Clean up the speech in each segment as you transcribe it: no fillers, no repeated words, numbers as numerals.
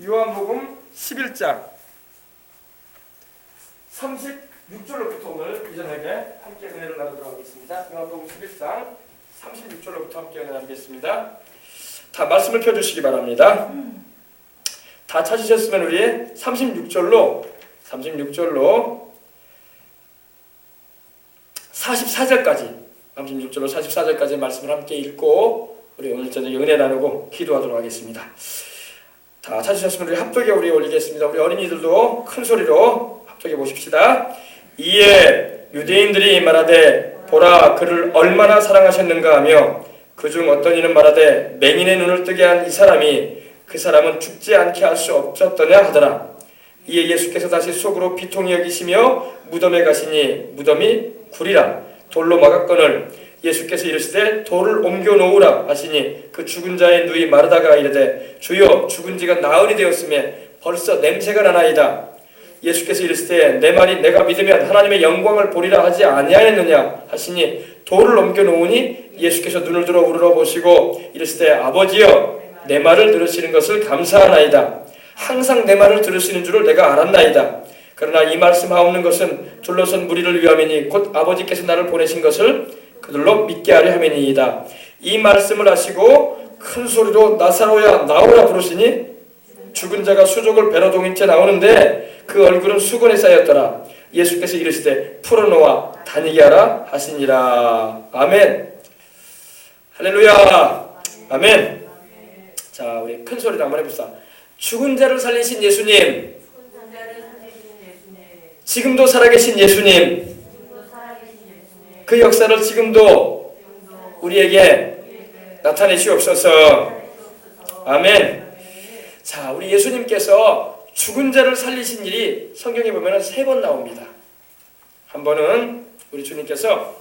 요한복음 11장 36절로부터 오늘 이전에게 함께 은혜를 나누도록 하겠습니다. 요한복음 11장 36절로부터 함께 은혜 나누겠습니다. 다 말씀을 펴주시기 바랍니다. 다 찾으셨으면 우리 36절로 44절까지 36절로 44절까지 말씀을 함께 읽고 우리 오늘 저녁에 은혜 나누고 기도하도록 하겠습니다. 다 찾으셨으면 우리 합독에 우리 올리겠습니다. 우리 어린이들도 큰 소리로 합독해 보십시다. 이에 유대인들이 말하되 보라 그를 얼마나 사랑하셨는가 하며 그중 어떤 이는 말하되 맹인의 눈을 뜨게 한 이 사람이 그 사람은 죽지 않게 할 수 없었더냐 하더라. 이에 예수께서 다시 속으로 비통히 여기시며 무덤에 가시니 무덤이 굴이라 돌로 막았거늘 예수께서 이르시되 돌을 옮겨 놓으라 하시니 그 죽은 자의 누이 마르다가 이르되 주여 죽은 지가 나흘이 되었음에 벌써 냄새가 나나이다. 예수께서 이르시되 내 말이 내가 믿으면 하나님의 영광을 보리라 하지 아니하였느냐 하시니 돌을 옮겨 놓으니 예수께서 눈을 들어 우러러 보시고 이르시되 아버지여 내 말을 들으시는 것을 감사하나이다. 항상 내 말을 들으시는 줄을 내가 알았나이다. 그러나 이 말씀하옵는 것은 둘러선 무리를 위함이니 곧 아버지께서 나를 보내신 것을 그들로 믿게 하려 함이니이다. 이 말씀을 하시고 큰 소리로 나사로야 나오라 부르시니 죽은 자가 수족을 배로 동인 채 나오는데 그 얼굴은 수건에 쌓였더라. 예수께서 이르시되 풀어놓아 다니게 하라 하시니라. 아멘. 할렐루야. 아멘. 자, 우리 큰 소리로 한번 해봅시다. 죽은 자를 살리신 예수님, 지금도 살아계신 예수님, 그 역사를 지금도 우리에게 나타내시옵소서. 아멘. 자, 우리 예수님께서 죽은 자를 살리신 일이 성경에 보면 3번 나옵니다. 한 번은 우리 주님께서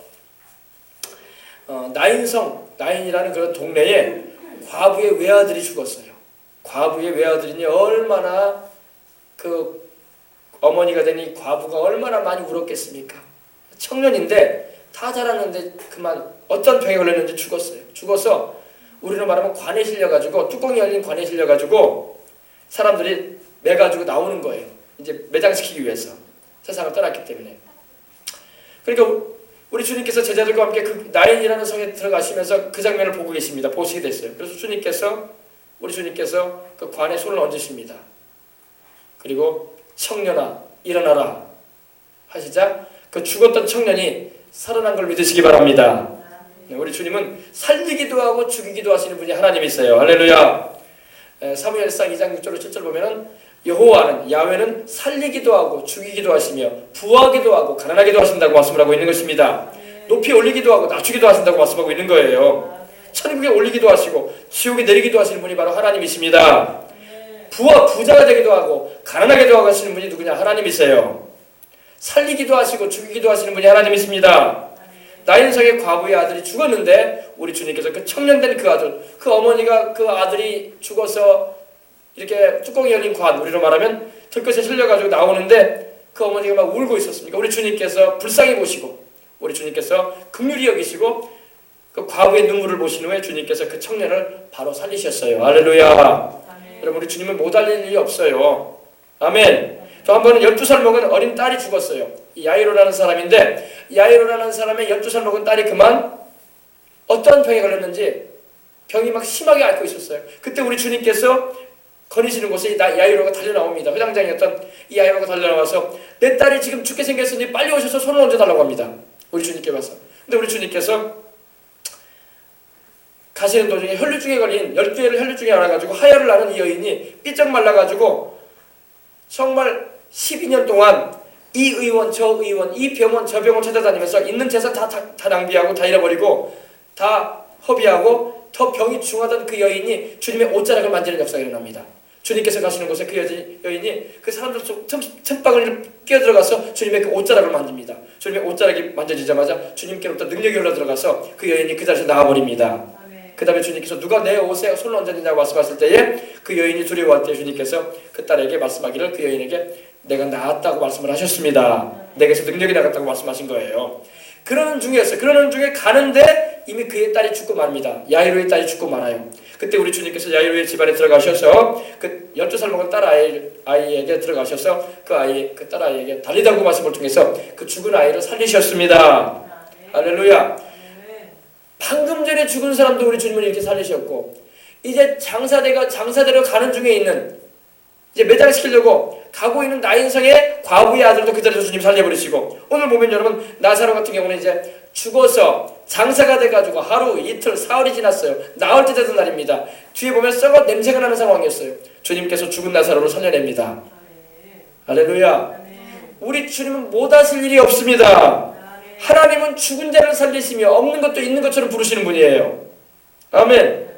나인이라는 그런 동네에 과부의 외아들이 죽었어요. 과부의 외아들이니 얼마나 그 어머니가 되니 과부가 얼마나 많이 울었겠습니까? 청년인데 다 자랐는데 그만 어떤 병에 걸렸는지 죽었어요. 죽어서 우리는 말하면 관에 실려가지고 뚜껑이 열린 관에 실려가지고 사람들이 매가지고 나오는 거예요. 이제 매장시키기 위해서 세상을 떠났기 때문에. 그러니까 우리 주님께서 제자들과 함께 그 나인이라는 성에 들어가시면서 그 장면을 보고 계십니다. 보시게 됐어요. 그래서 우리 주님께서 그 관에 손을 얹으십니다. 그리고 청년아 일어나라 하시자 그 죽었던 청년이 살아난 걸 믿으시기 바랍니다. 우리 주님은 살리기도 하고 죽이기도 하시는 분이 하나님이세요. 할렐루야. 사무엘상 2장 6절로 7절 보면은 야훼는 살리기도 하고 죽이기도 하시며 부하기도 하고 가난하기도 하신다고 말씀을 하고 있는 것입니다. 높이 올리기도 하고 낮추기도 하신다고 말씀하고 있는 거예요. 천국에 올리기도 하시고 지옥에 내리기도 하시는 분이 바로 하나님이십니다. 부자가 되기도 하고 가난하게도 하고 하시는 분이 누구냐? 하나님이세요. 살리기도 하시고 죽이기도 하시는 분이 하나님이십니다. 나인성의 과부의 아들이 죽었는데 우리 주님께서 그 청년된 그 아들, 그 어머니가 그 아들이 죽어서 이렇게 뚜껑이 열린 관, 우리로 말하면 들것에 실려가지고 나오는데 그 어머니가 막 울고 있었습니까? 우리 주님께서 불쌍히 보시고 우리 주님께서 긍휼히 여기시고 그 과부의 눈물을 보신 후에 주님께서 그 청년을 바로 살리셨어요. 할렐루야. 여러분 우리 주님은 못 알릴 일이 없어요. 아멘. 또 한 번은 12살 먹은 어린 딸이 죽었어요. 야이로라는 사람인데 야이로라는 사람의 12살 먹은 딸이 그만 어떤 병에 걸렸는지 병이 막 심하게 앓고 있었어요. 그때 우리 주님께서 거니시는 곳에 야이로가 달려나옵니다. 회장장이었던 이 야이로가 달려나와서 내 딸이 지금 죽게 생겼으니 빨리 오셔서 손을 얹어달라고 합니다. 우리 주님께 와서. 근데 우리 주님께서 가시는 도중에 혈류증에 걸린 12회를 혈류증에 앓아가지고 하혈을 나는 이 여인이 삐쩍 말라가지고 정말 12년 동안 이 의원 저 의원 이 병원 저 병원 찾아다니면서 있는 재산 다 낭비하고 다 잃어버리고 다 허비하고 더 병이 중하던 그 여인이 주님의 옷자락을 만지는 역사가 일어납니다. 주님께서 가시는 곳에 그 여인이 그 사람들 속 틈바구니를 끼어들어가서 주님의 그 옷자락을 만집니다. 주님의 옷자락이 만져지자마자 주님께로부터 능력이 흘러들어가서 그 여인이 그 자리에서 나와버립니다. 그 다음에 주님께서 누가 내 옷에 손을 얹었느냐고 말씀하실 때에 그 여인이 두려워할 때 주님께서 그 딸에게 말씀하기를 그 여인에게 내가 나았다고 말씀을 하셨습니다. 내게서 능력이 나갔다고 말씀하신 거예요. 그러는 중에 가는데 이미 그의 딸이 죽고 맙니다. 야이로의 딸이 죽고 말아요. 그때 우리 주님께서 야이로의 집안에 들어가셔서 그 12살 먹은 딸 아이에게 들어가셔서 그 딸 아이에게 달리다고 말씀을 통해서 그 죽은 아이를 살리셨습니다. 할렐루야. 방금 전에 죽은 사람도 우리 주님은 이렇게 살리셨고, 이제 장사대로 가는 중에 있는, 이제 매장시키려고 가고 있는 나인성의 과부의 아들도 그 자리에서 주님 살려버리시고, 오늘 보면 여러분 나사로 같은 경우는 이제 죽어서 장사가 돼가지고 하루 이틀 사흘이 지났어요. 나흘 때 되던 날입니다. 뒤에 보면 썩어 냄새가 나는 상황이었어요. 주님께서 죽은 나사로를 살려냅니다. 할렐루야. 우리 주님은 못 하실 일이 없습니다. 하나님은 죽은 자를 살리시며 없는 것도 있는 것처럼 부르시는 분이에요. 아멘.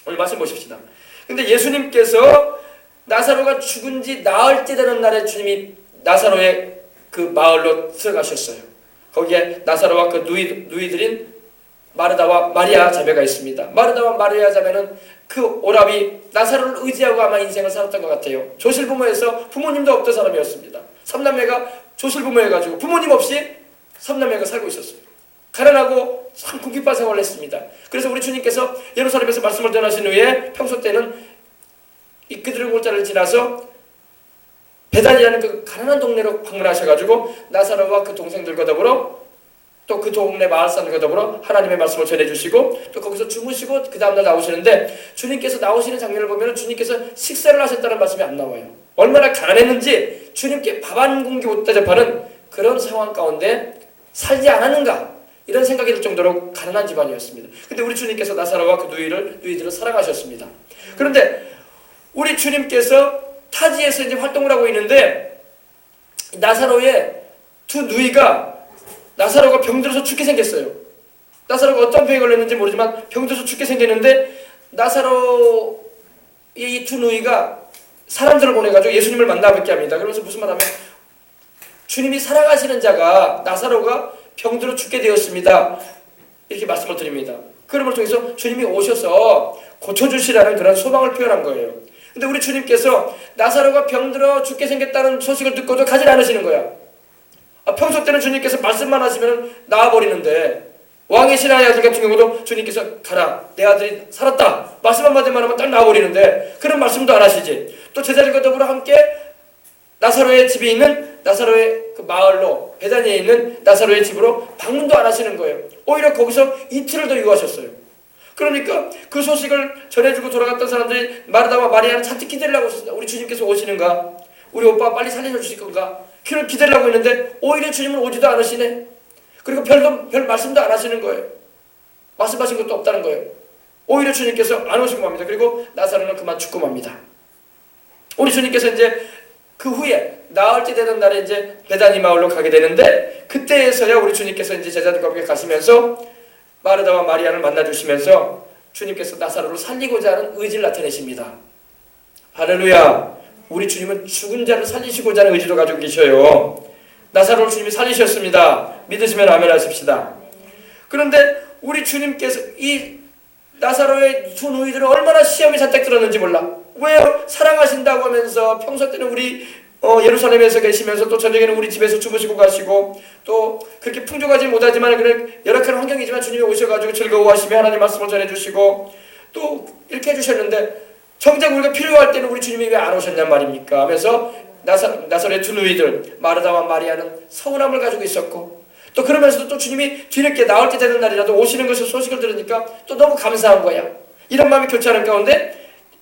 오늘 말씀 보십시다. 근데 예수님께서 나사로가 죽은 지 나흘 때 되는 날에 주님이 나사로의 그 마을로 들어가셨어요. 거기에 나사로와 그 누이들인 마르다와 마리아 자매가 있습니다. 마르다와 마리아 자매는 그 오라비 나사로를 의지하고 아마 인생을 살았던 것 같아요. 조실부모에서 부모님도 없던 사람이었습니다. 삼남매가 조실부모여가지고 부모님 없이 삼남매가 살고 있었어요. 가난하고 참 궁핍한 생활을 했습니다. 그래서 우리 주님께서 예루살렘에서 말씀을 전하신 후에 평소 때는 이 그들의 골짜기를 지나서 베단이라는 그 가난한 동네로 방문하셔가지고 나사로와 그 동생들과 더불어 또 그 동네 마을 사람들과 더불어 하나님의 말씀을 전해주시고 또 거기서 주무시고 그 다음날 나오시는데, 주님께서 나오시는 장면을 보면 주님께서 식사를 하셨다는 말씀이 안 나와요. 얼마나 가난했는지 주님께 밥 한 공기 못 대접하는 그런 상황 가운데 살지 않았는가, 이런 생각이 들 정도로 가난한 집안이었습니다. 근데 우리 주님께서 나사로와 그 누이들을 사랑하셨습니다. 그런데 우리 주님께서 타지에서 이제 활동을 하고 있는데, 나사로의 두 누이가 나사로가 병들어서 죽게 생겼어요. 나사로가 어떤 병에 걸렸는지 모르지만 병들어서 죽게 생겼는데, 나사로의 이 두 누이가 사람들을 보내가지고 예수님을 만나뵙게 합니다. 그러면서 무슨 말 하면, 주님이 사랑하시는 자가 나사로가 병들어 죽게 되었습니다, 이렇게 말씀을 드립니다. 그럼을 통해서 주님이 오셔서 고쳐주시라는 그런 소망을 표현한 거예요. 근데 우리 주님께서 나사로가 병들어 죽게 생겼다는 소식을 듣고도 가지 않으시는 거야. 평소 때는 주님께서 말씀만 하시면 나와버리는데, 왕의 신하의 아들 같은 경우도 주님께서 가라, 내 아들이 살았다 말씀 한마디만 하면 딱 나와버리는데 그런 말씀도 안 하시지. 또 제자들과 더불어 함께 나사로의 집에 있는 나사로의 그 마을로, 베다니에 있는 나사로의 집으로 방문도 안 하시는 거예요. 오히려 거기서 이틀을 더 유하셨어요. 그러니까 그 소식을 전해주고 돌아갔던 사람들이 마르다와 마리아는 잔뜩 기대를 하고 있었습니다. 우리 주님께서 오시는가? 우리 오빠가 빨리 살려주실 건가? 그런 기대를 하고 있는데 오히려 주님은 오지도 않으시네. 그리고 별 말씀도 안 하시는 거예요. 말씀하신 것도 없다는 거예요. 오히려 주님께서 안 오시고 맙니다. 그리고 나사로는 그만 죽고 맙니다. 우리 주님께서 이제 그 후에 나흘 때 되는 날에 이제 베다니 마을로 가게 되는데, 그때에서야 우리 주님께서 이제 제자들과 함께 가시면서 마르다와 마리아를 만나 주시면서 주님께서 나사로를 살리고자 하는 의지를 나타내십니다. 할렐루야. 우리 주님은 죽은 자를 살리시고자 하는 의지도 가지고 계셔요. 나사로를 주님이 살리셨습니다. 믿으시면 아멘 하십시다. 그런데 우리 주님께서 이 나사로의 두 누이들은 얼마나 시험이 잔뜩 들었는지 몰라. 왜요? 사랑하신다고 하면서 평소 때는 우리 예루살렘에서 계시면서 또 저녁에는 우리 집에서 주무시고 가시고 또 그렇게 풍족하지 못하지만 그런 열악한 환경이지만 주님이 오셔가지고 즐거워하시며 하나님 말씀을 전해주시고 또 이렇게 해주셨는데, 정작 우리가 필요할 때는 우리 주님이 왜 안 오셨냔 말입니까? 하면서 나사로의 두 누이들 마르다와 마리아는 서운함을 가지고 있었고, 또 그러면서도 또 주님이 뒤늦게 나올 때 되는 날이라도 오시는 것을 소식을 들으니까 또 너무 감사한 거야. 이런 마음이 교차하는 가운데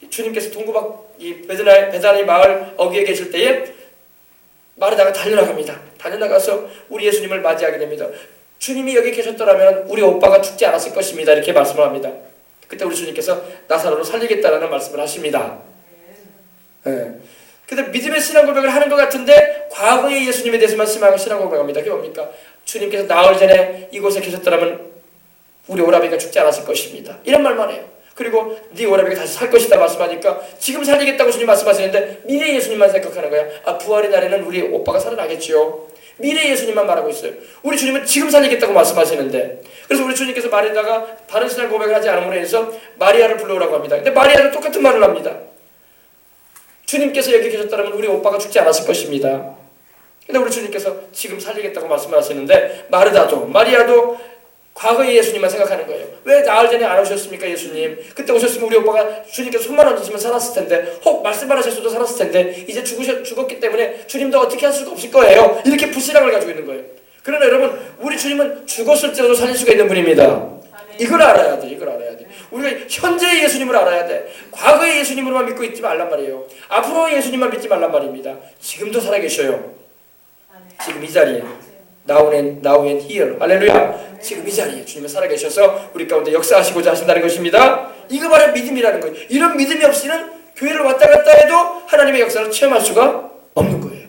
주님께서 동구박 이 베다니 마을 어귀에 계실 때에 마르다가 달려나갑니다. 달려나가서 우리 예수님을 맞이하게 됩니다. 주님이 여기 계셨더라면 우리 오빠가 죽지 않았을 것입니다, 이렇게 말씀을 합니다. 그때 우리 주님께서 나사로를 살리겠다라는 말씀을 하십니다. 네. 근데 믿음의 신앙 고백을 하는 것 같은데 과거의 예수님에 대해서만 신앙 고백합니다. 그게 뭡니까? 주님께서 나흘 전에 이곳에 계셨더라면 우리 오라비가 죽지 않았을 것입니다, 이런 말만 해요. 그리고 네 오라비가 다시 살 것이다 말씀하니까 지금 살리겠다고 주님 말씀하시는데 미래 예수님만 생각하는 거야. 부활의 날에는 우리 오빠가 살아나겠지요. 미래 예수님만 말하고 있어요. 우리 주님은 지금 살리겠다고 말씀하시는데, 그래서 우리 주님께서 마리다가 바른 신앙 고백을 하지 않음으로 해서 마리아를 불러오라고 합니다. 근데 마리아는 똑같은 말을 합니다. 주님께서 여기 계셨다면 우리 오빠가 죽지 않았을 것입니다. 근데 우리 주님께서 지금 살리겠다고 말씀하시는데 마리아도 과거의 예수님만 생각하는 거예요. 왜 나흘 전에 안 오셨습니까, 예수님? 그때 오셨으면 우리 오빠가 주님께서 손만 얹으시면 살았을 텐데, 혹 말씀만 하셨어도 살았을 텐데, 이제 죽었기 때문에 주님도 어떻게 할 수가 없을 거예요. 이렇게 불신앙을 가지고 있는 거예요. 그러나 여러분, 우리 주님은 죽었을지라도 살릴 수가 있는 분입니다. 이걸 알아야 돼. 이걸 알아야 돼. 우리가 현재의 예수님을 알아야 돼. 과거의 예수님으로만 믿고 있지 말란 말이에요. 앞으로의 예수님만 믿지 말란 말입니다. 지금도 살아계셔요. 지금 이 자리에. Now and here. 할렐루야. 지금 이 자리에 주님은 살아계셔서 우리 가운데 역사하시고자 하신다는 것입니다. 이거 바로 믿음이라는 거예요. 이런 믿음이 없이는 교회를 왔다 갔다 해도 하나님의 역사를 체험할 수가 없는 거예요.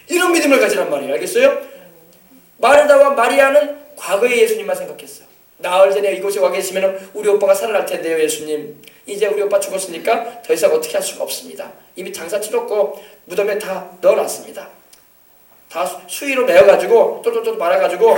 이런 믿음을 가지란 말이에요. 알겠어요? 마르다와 마리아는 과거의 예수님만 생각했어. 나흘 전에 이곳에 와 계시면 우리 오빠가 살아날 텐데요, 예수님. 이제 우리 오빠 죽었으니까 더 이상 어떻게 할 수가 없습니다. 이미 장사 치렀고 무덤에 다 넣어놨습니다. 다 수위로 매어가지고 똘똘똘 말아가지고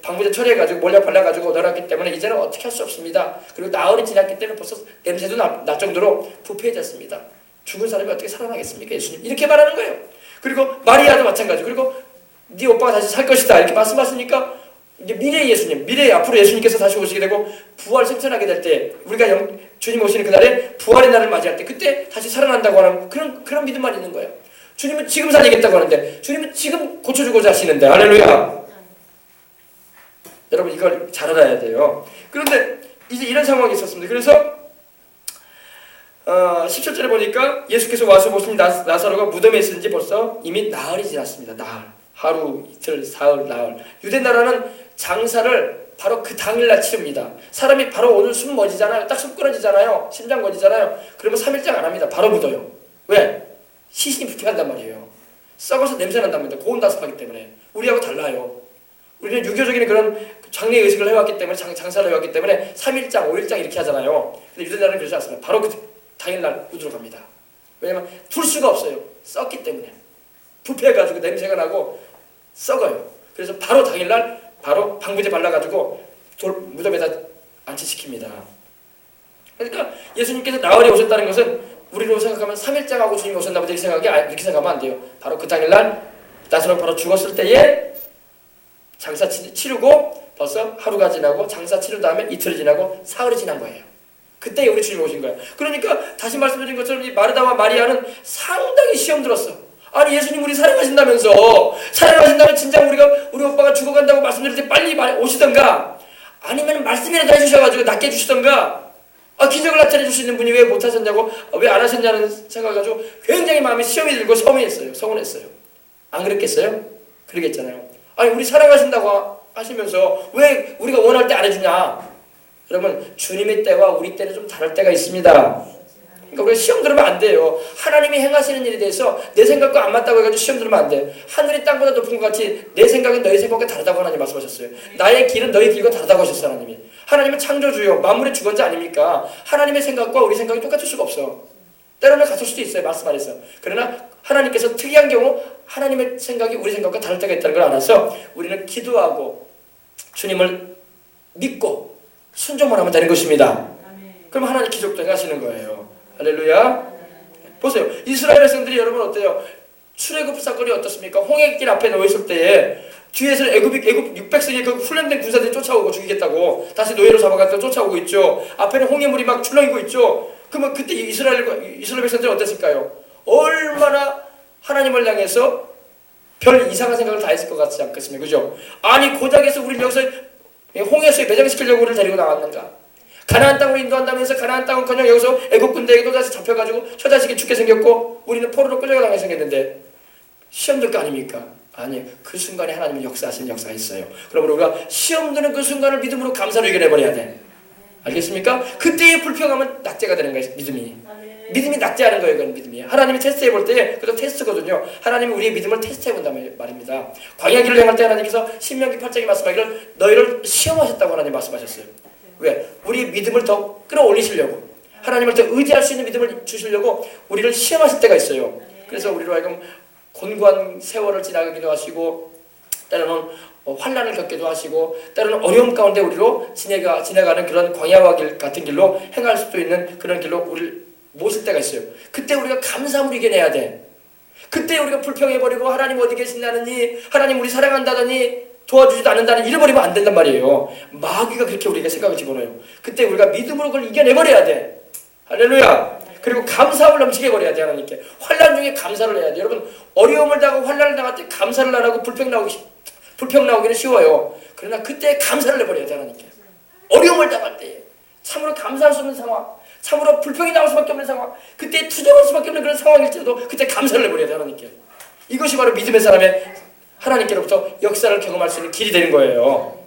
방부제 처리해가지고 몰약 발라가지고 넣어놨기 때문에 이제는 어떻게 할 수 없습니다. 그리고 나흘이 지났기 때문에 벌써 냄새도 날 정도로 부패해졌습니다. 죽은 사람이 어떻게 살아나겠습니까, 예수님? 이렇게 말하는 거예요. 그리고 마리아도 마찬가지. 그리고 네 오빠가 다시 살 것이다 이렇게 말씀하시니까 이제 미래의 예수님, 미래의 앞으로 예수님께서 다시 오시게 되고 부활 생천하게 될 때 우리가 주님 오시는 그날에 부활의 날을 맞이할 때 그때 다시 살아난다고 하는 그런 믿음만 있는 거예요. 주님은 지금 살리겠다고 하는데 주님은 지금 고쳐주고자 하시는데 할렐루야. 여러분 이걸 잘 알아야 돼요. 그런데 이제 이런 상황이 있었습니다. 그래서 17절에 보니까 예수께서 와서 보시니 나사로가 무덤에 있은지 벌써 이미 나흘이 지났습니다. 나흘. 하루, 이틀, 사흘, 나흘. 유대 나라는 장사를 바로 그 당일날 치릅니다. 사람이 바로 오늘 숨 멎이잖아요. 딱 숨 끊어지잖아요. 심장 멎이잖아요. 그러면 3일장 안 합니다. 바로 묻어요. 왜? 시신이 부패한단 말이에요. 썩어서 냄새 난단 말이에요. 고온다습하기 때문에. 우리하고 달라요. 우리는 유교적인 그런 장례 의식을 해왔기 때문에 장사를 해왔기 때문에 3일장, 5일장 이렇게 하잖아요. 근데 유대 나라는 그렇지 않습니다. 바로 그 당일날 묻으러 갑니다. 왜냐면 풀 수가 없어요. 썩기 때문에. 부패해가지고 냄새가 나고 썩어요. 그래서 바로 당일날 바로 방부제 발라가지고 무덤에다 안치시킵니다. 그러니까 예수님께서 나흘에 오셨다는 것은 우리로 생각하면 3일장하고 주님이 오셨나 보다 이렇게 생각하면 안 돼요. 바로 그 당일날 나사로가 바로 죽었을 때에 장사 치르고 벌써 하루가 지나고 장사 치른 다음에 이틀이 지나고 사흘이 지난 거예요. 그때 우리 주님이 오신 거예요. 그러니까 다시 말씀드린 것처럼 이 마르다와 마리아는 상당히 시험 들었어. 아니 예수님 우리 사랑하신다면서 사랑하신다면 진짜 우리 오빠가 죽어간다고 말씀드릴 때 빨리 오시던가 아니면 말씀이라도 해주셔가지고 낫게 해주시던가 기적을 나타내 줄 수 있는 분이 왜 못하셨냐고 왜 안 하셨냐는 생각을 가지고 굉장히 마음에 시험이 들고 서운했어요. 안 그랬겠어요? 그러겠잖아요. 아니 우리 사랑하신다고 하시면서 왜 우리가 원할 때 안 해주냐. 여러분 주님의 때와 우리 때는 좀 다를 때가 있습니다. 그러니까 우리가 시험 들으면 안 돼요. 하나님이 행하시는 일에 대해서 내 생각과 안 맞다고 해가지고 시험 들으면 안 돼. 하늘이 땅보다 높은 것 같이 내 생각은 너희 생각과 다르다고 하나님 말씀하셨어요. 나의 길은 너희 길과 다르다고 하셨어요. 하나님은 창조주요 만물의 주권자 아닙니까? 하나님의 생각과 우리 생각이 똑같을 수가 없어. 때로는 같을 수도 있어요. 말씀 안에서. 그러나 하나님께서 특이한 경우 하나님의 생각이 우리 생각과 다를 때가 있다는 걸 알아서 우리는 기도하고 주님을 믿고 순종만 하면 되는 것입니다. 그럼 하나님 기적도 행하시는 거예요. 할렐루야. 보세요. 이스라엘 백성들이 여러분 어때요? 출애굽 사건이 어떻습니까? 홍해길 앞에 놓여 있을 때에 뒤에서 애굽 600세기 그 훈련된 군사들이 쫓아오고 죽이겠다고 다시 노예로 잡아가지고 쫓아오고 있죠. 앞에는 홍해물이 막 출렁이고 있죠. 그러면 그때 이스라엘 백성들이 어땠을까요? 얼마나 하나님을 향해서 별 이상한 생각을 다 했을 것 같지 않겠습니까? 그죠? 아니 고작에서 우리를 여기서 홍해수에 매장시키려고 우리를 데리고 나왔는가? 가나안 땅으로 인도한다면서 가나안 땅은커녕 여기서 애국 군대에게 또다시 잡혀가지고 처자식이 죽게 생겼고 우리는 포로로 끌려가게 생겼는데 시험 들 거 아닙니까? 아니 그 순간에 하나님은 역사하시는 역사가 있어요. 그러므로 우리가 시험 드는 그 순간을 믿음으로 감사로 이겨내버려야 돼. 알겠습니까? 그때의 불평하면 낙제가 되는 거예요. 믿음이 낙제하는 거예요. 그건 믿음이. 하나님이 테스트해 볼 때 그것도 테스트거든요. 하나님은 우리의 믿음을 테스트해 본다는 말입니다. 광야길을 행할 때 하나님께서 신명기 8장에 말씀하기를 너희를 시험하셨다고 하나님 말씀하셨어요. 왜? 우리의 믿음을 더 끌어올리시려고 하나님을 더 의지할 수 있는 믿음을 주시려고 우리를 시험하실 때가 있어요. 그래서 우리로 하여금 곤고한 세월을 지나가기도 하시고 때로는 환난을 겪기도 하시고 때로는 어려움 가운데 우리로 지나가는 그런 광야와 길 같은 길로 행할 수도 있는 그런 길로 우리를 모실 때가 있어요. 그때 우리가 감사함으로 이겨내야 돼. 그때 우리가 불평해버리고 하나님 어디 계신다느니 하나님 우리 사랑한다더니 도와주지도 않는다는 잃어버리면 안 된단 말이에요. 마귀가 그렇게 우리에게 생각을 집어넣어요. 그때 우리가 믿음으로 그걸 이겨내버려야 돼. 할렐루야. 그리고 감사함을 넘치게 해버려야 돼. 하나님께 환난 중에 감사를 해야 돼. 여러분 어려움을 당하고 환난을 당할 때 감사를 안 하고 불평 나오기는 쉬워요. 그러나 그때 감사를 해버려야 돼. 하나님께 어려움을 당할 때 참으로 감사할 수 없는 상황, 참으로 불평이 나올 수밖에 없는 상황, 그때 투정할 수밖에 없는 그런 상황일지라도 그때 감사를 해버려야 돼. 하나님께. 이것이 바로 믿음의 사람의 하나님께로부터 역사를 경험할 수 있는 길이 되는 거예요.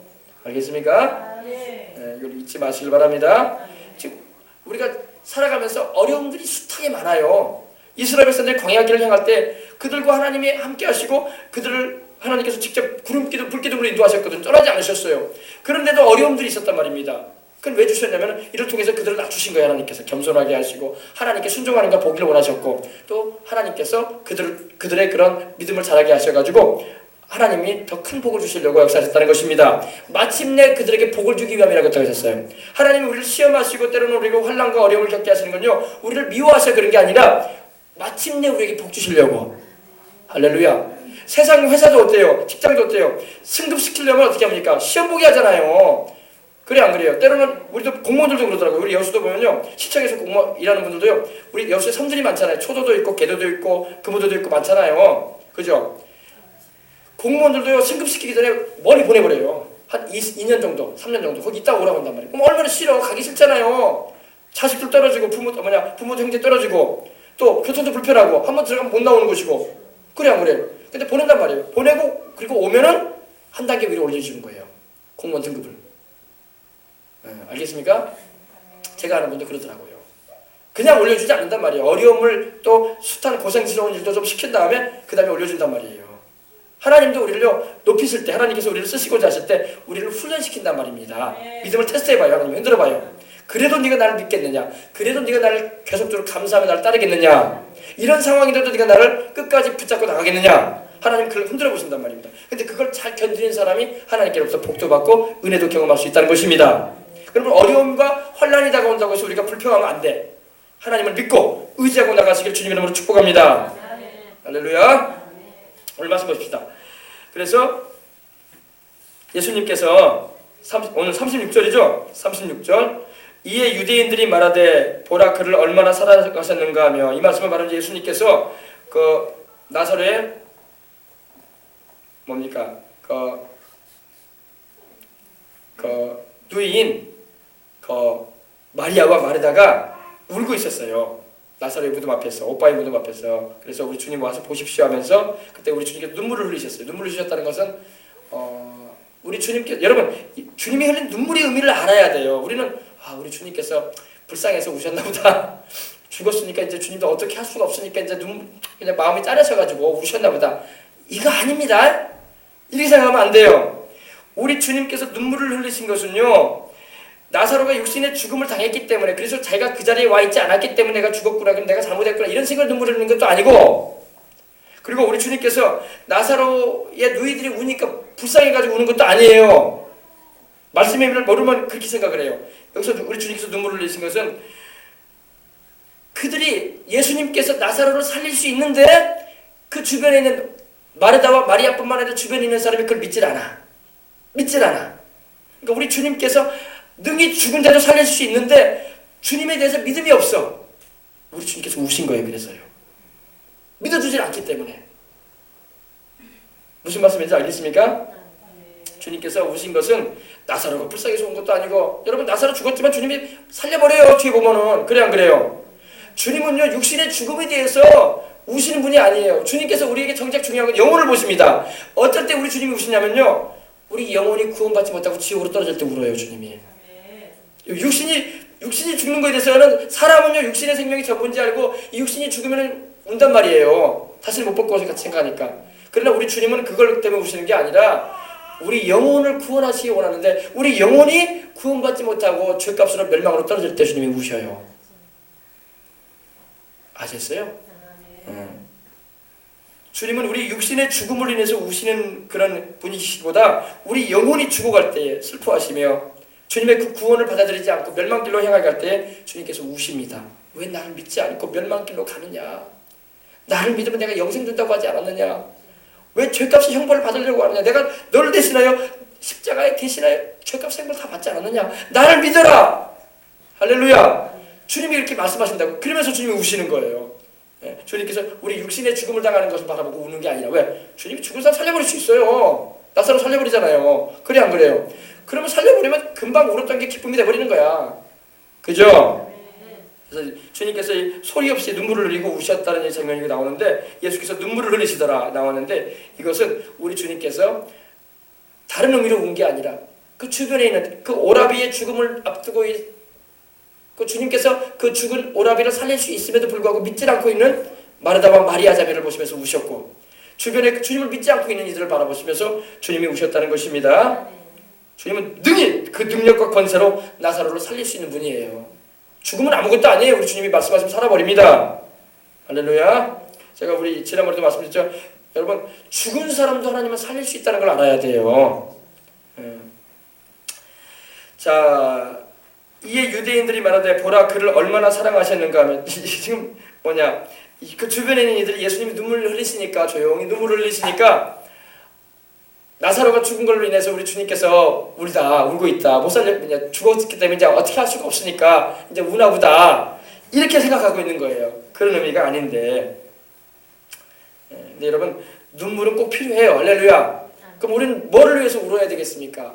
알겠습니까? 네, 이걸 잊지 마시길 바랍니다. 지금 우리가 살아가면서 어려움들이 숱하게 많아요. 이스라엘 백성들이 광야길을 향할 때 그들과 하나님이 함께 하시고 그들을 하나님께서 직접 구름기둥, 불기둥으로 인도하셨거든요. 떠나지 않으셨어요. 그런데도 어려움들이 있었단 말입니다. 그건 왜 주셨냐면 이를 통해서 그들을 낮추신 거예요. 하나님께서 겸손하게 하시고 하나님께 순종하는 가 보기를 원하셨고 또 하나님께서 그들의 그런 믿음을 자라게 하셔가지고 하나님이 더 큰 복을 주시려고 역사하셨다는 것입니다. 마침내 그들에게 복을 주기 위함이라고 하셨어요. 하나님이 우리를 시험하시고 때로는 우리가 환난과 어려움을 겪게 하시는 건요, 우리를 미워하셔 그런 게 아니라 마침내 우리에게 복 주시려고. 할렐루야. 세상 회사도 어때요? 직장도 어때요? 승급시키려면 어떻게 합니까? 시험 보게 하잖아요. 그래 안 그래요? 때로는 우리도 공무원들도 그러더라고요. 우리 여수도 보면요, 시청에서 공무원 일하는 분들도요, 우리 여수에 섬들이 많잖아요. 초도도 있고 개도도 있고 금호도도 있고 많잖아요. 그죠? 공무원들도요, 승급시키기 전에 멀리 보내버려요. 한 2년 정도, 3년 정도 거기 있다가 오라고 한단 말이에요. 그럼 얼마나 싫어. 가기 싫잖아요. 자식들 떨어지고 부모도 형제 떨어지고 또 교통도 불편하고 한번 들어가면 못 나오는 곳이고. 그래 안 그래요? 근데 보낸단 말이에요. 보내고 그리고 오면은 한 단계 위로 올려주는 거예요. 공무원 등급을. 알겠습니까? 제가 아는 분도 그러더라고요. 그냥 올려주지 않는단 말이에요. 어려움을 또 숱한 고생스러운 일도 좀 시킨 다음에 그 다음에 올려준단 말이에요. 하나님도 우리를 높이실 때, 하나님께서 우리를 쓰시고자 하실 때 우리를 훈련시킨단 말입니다. 믿음을 테스트해봐요. 하나님 흔들어봐요. 그래도 네가 나를 믿겠느냐? 그래도 네가 나를 계속적으로 감사하며 나를 따르겠느냐? 이런 상황이라도 네가 나를 끝까지 붙잡고 나가겠느냐? 하나님 그걸 흔들어 보신단 말입니다. 근데 그걸 잘 견디는 사람이 하나님께로부터 복도 받고 은혜도 경험할 수 있다는 것입니다. 그러면 어려움과 환난이 다가온다고 해서 우리가 불평하면 안 돼. 하나님을 믿고 의지하고 나가시길 주님의 이름으로 축복합니다. 할렐루야. 오늘 말씀 보십시다. 그래서 예수님께서 오늘 36절이죠. 36절. 이에 유대인들이 말하되 보라 그를 얼마나 사랑하셨는가 하며, 이 말씀을 말하는 예수님께서 그 나사렛 뭡니까? 그 누이인 마리아와 마르다가 울고 있었어요. 나사렛 무덤 앞에서, 오빠의 무덤 앞에서. 그래서 우리 주님 와서 보십시오 하면서 그때 우리 주님께서 눈물을 흘리셨어요. 눈물을 흘리셨다는 것은 우리 주님께, 여러분 주님이 흘린 눈물의 의미를 알아야 돼요. 우리는 우리 주님께서 불쌍해서 우셨나 보다. 죽었으니까 이제 주님도 어떻게 할 수가 없으니까 이제 그냥 마음이 짜려셔가지고 우셨나 보다. 이거 아닙니다. 이렇게 생각하면 안 돼요. 우리 주님께서 눈물을 흘리신 것은요, 나사로가 육신의 죽음을 당했기 때문에, 그래서 자기가 그 자리에 와 있지 않았기 때문에 내가 죽었구나, 그럼 내가 잘못했구나, 이런 생각을 눈물을 흘리는 것도 아니고, 그리고 우리 주님께서 나사로의 누이들이 우니까 불쌍해가지고 우는 것도 아니에요. 말씀의 의미를 모르면 그렇게 생각을 해요. 여기서 우리 주님께서 눈물을 흘리신 것은 그들이 예수님께서 나사로를 살릴 수 있는데 그 주변에 있는 마르다와 마리아뿐만 아니라 주변에 있는 사람이 그걸 믿질 않아. 그러니까 우리 주님께서 능히 죽은 자도 살릴 수 있는데 주님에 대해서 믿음이 없어. 우리 주님께서 우신 거예요. 그래서요. 믿어주질 않기 때문에. 무슨 말씀인지 알겠습니까? 주님께서 우신 것은 나사로가 불쌍해서 온 것도 아니고, 여러분 나사로 죽었지만 주님이 살려버려요. 뒤에 보면은. 그래 안 그래요? 주님은요, 육신의 죽음에 대해서 우시는 분이 아니에요. 주님께서 우리에게 정작 중요한 건 영혼을 보십니다. 어떨 때 우리 주님이 우시냐면요, 우리 영혼이 구원받지 못하고 지옥으로 떨어질 때 울어요. 주님이. 육신이 죽는 것에 대해서는, 사람은요 육신의 생명이 전부인지 알고 이 육신이 죽으면 운단 말이에요. 다시는 못 볼 것을 같이 생각하니까. 그러나 우리 주님은 그걸 때문에 우시는 게 아니라 우리 영혼을 구원하시기 원하는데, 우리 영혼이 구원받지 못하고 죄값으로 멸망으로 떨어질 때 주님이 우셔요. 아셨어요? 주님은 우리 육신의 죽음을 인해서 우시는 그런 분이시기보다 우리 영혼이 죽어갈 때에 슬퍼하시며 주님의 그 구원을 받아들이지 않고 멸망길로 향하게 할 때에 주님께서 우십니다. 왜 나를 믿지 않고 멸망길로 가느냐? 나를 믿으면 내가 영생 준다고 하지 않았느냐? 왜 죄값이 형벌을 받으려고 하느냐? 내가 너를 대신하여 십자가에 대신하여 죄값 형벌 다 받지 않았느냐? 나를 믿어라. 할렐루야. 주님이 이렇게 말씀하신다고. 그러면서 주님이 우시는 거예요. 예, 주님께서 우리 육신의 죽음을 당하는 것을 바라보고 우는 게 아니라 왜? 주님이 죽은 사람 살려버릴 수 있어요. 나사로 살려버리잖아요. 그래 안 그래요? 그러면 살려버리면 금방 울었던 게 기쁨이 돼버리는 거야. 그죠? 그래서 주님께서 소리 없이 눈물을 흘리고 우셨다는 장면이 나오는데 예수께서 눈물을 흘리시더라 나왔는데 이것은 우리 주님께서 다른 의미로 운 게 아니라 그 주변에 있는 그 오라비의 죽음을 앞두고 그 주님께서 그 죽은 오라비를 살릴 수 있음에도 불구하고 믿지 않고 있는 마르다와 마리아 자매를 보시면서 우셨고 주변에 주님을 믿지 않고 있는 이들을 바라보시면서 주님이 우셨다는 것입니다. 주님은 능히 그 능력과 권세로 나사로를 살릴 수 있는 분이에요. 죽음은 아무것도 아니에요. 우리 주님이 말씀하시면 살아버립니다. 할렐루야. 제가 우리 지난번에도 말씀드렸죠. 여러분 죽은 사람도 하나님은 살릴 수 있다는 걸 알아야 돼요. 자, 이에 유대인들이 말하되 보라 그를 얼마나 사랑하셨는가 하면 지금 뭐냐 그 주변에 있는 이들이 예수님이 눈물을 흘리시니까 조용히 눈물을 흘리시니까 나사로가 죽은 걸로 인해서 우리 주님께서 우리 다 울고 있다. 못 살려 죽었기 때문에 이제 어떻게 할 수가 없으니까 이제 우나 보다 이렇게 생각하고 있는 거예요. 그런 의미가 아닌데. 근데 여러분 눈물은 꼭 필요해요. 할렐루야. 그럼 우리는 뭐를 위해서 울어야 되겠습니까?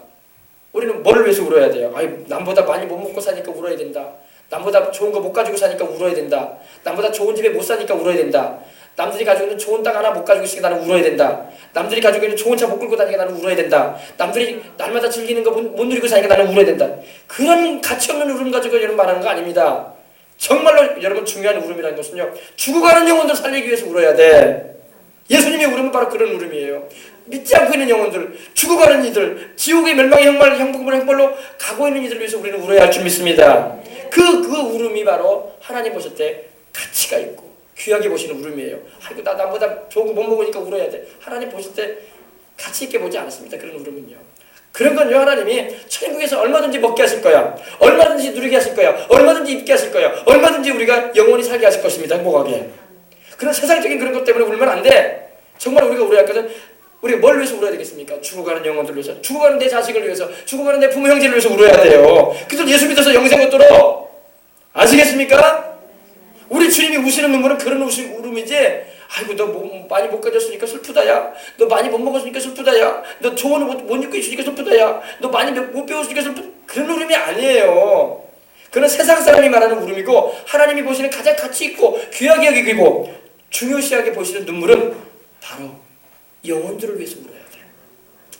우리는 뭐를 위해서 울어야 돼요? 아니 남보다 많이 못 먹고 사니까 울어야 된다. 남보다 좋은 거 못 가지고 사니까 울어야 된다. 남보다 좋은 집에 못 사니까 울어야 된다. 남들이 가지고 있는 좋은 땅 하나 못 가지고 있으니까 나는 울어야 된다. 남들이 가지고 있는 좋은 차 못 끌고 다니니까 나는 울어야 된다. 남들이 날마다 즐기는 거 못 누리고 사니까 나는 울어야 된다. 그런 가치 없는 울음 가지고 여러분 말하는 거 아닙니다. 정말로 여러분 중요한 울음이라는 것은요. 죽어가는 영혼들 살리기 위해서 울어야 돼. 예수님의 울음은 바로 그런 울음이에요. 믿지 않고 있는 영혼들, 죽어가는 이들, 지옥의 멸망의 형벌로 가고 있는 이들을 위해서 우리는 울어야 할 줄 믿습니다. 그 울음이 바로 하나님 보실 때 가치가 있고 귀하게 보시는 울음이에요. 아이고 나 남보다 좋은 거 못 먹으니까 울어야 돼. 하나님 보실 때 가치 있게 보지 않았습니다. 그런 울음은요. 그런 건요 하나님이 천국에서 얼마든지 먹게 하실 거야. 얼마든지 누리게 하실 거야. 얼마든지 입게 하실 거야. 얼마든지 우리가 영원히 살게 하실 것입니다. 행복하게. 그런 세상적인 그런 것 때문에 울면 안 돼. 정말 우리가 울어야 할 것은 우리가 뭘 위해서 울어야 되겠습니까? 죽어가는 영혼들을 위해서, 죽어가는 내 자식을 위해서, 죽어가는 내 부모 형제를 위해서 울어야 돼요. 그래서 예수 믿어서 영생 얻도록 아시겠습니까? 우리 주님이 우시는 눈물은 그런 울음이지. 아이고 너 많이 못 가졌으니까 슬프다 야. 너 많이 못 먹었으니까 슬프다 야. 너 좋은 옷 못 입고 있으니까 슬프다 야. 너 많이 못 배웠으니까 슬프다. 그런 울음이 아니에요. 그건 세상 사람이 말하는 울음이고 하나님이 보시는 가장 가치 있고 귀하게 여기고 중요시하게 보시는 눈물은 바로 영혼들을 위해서 울어야 돼.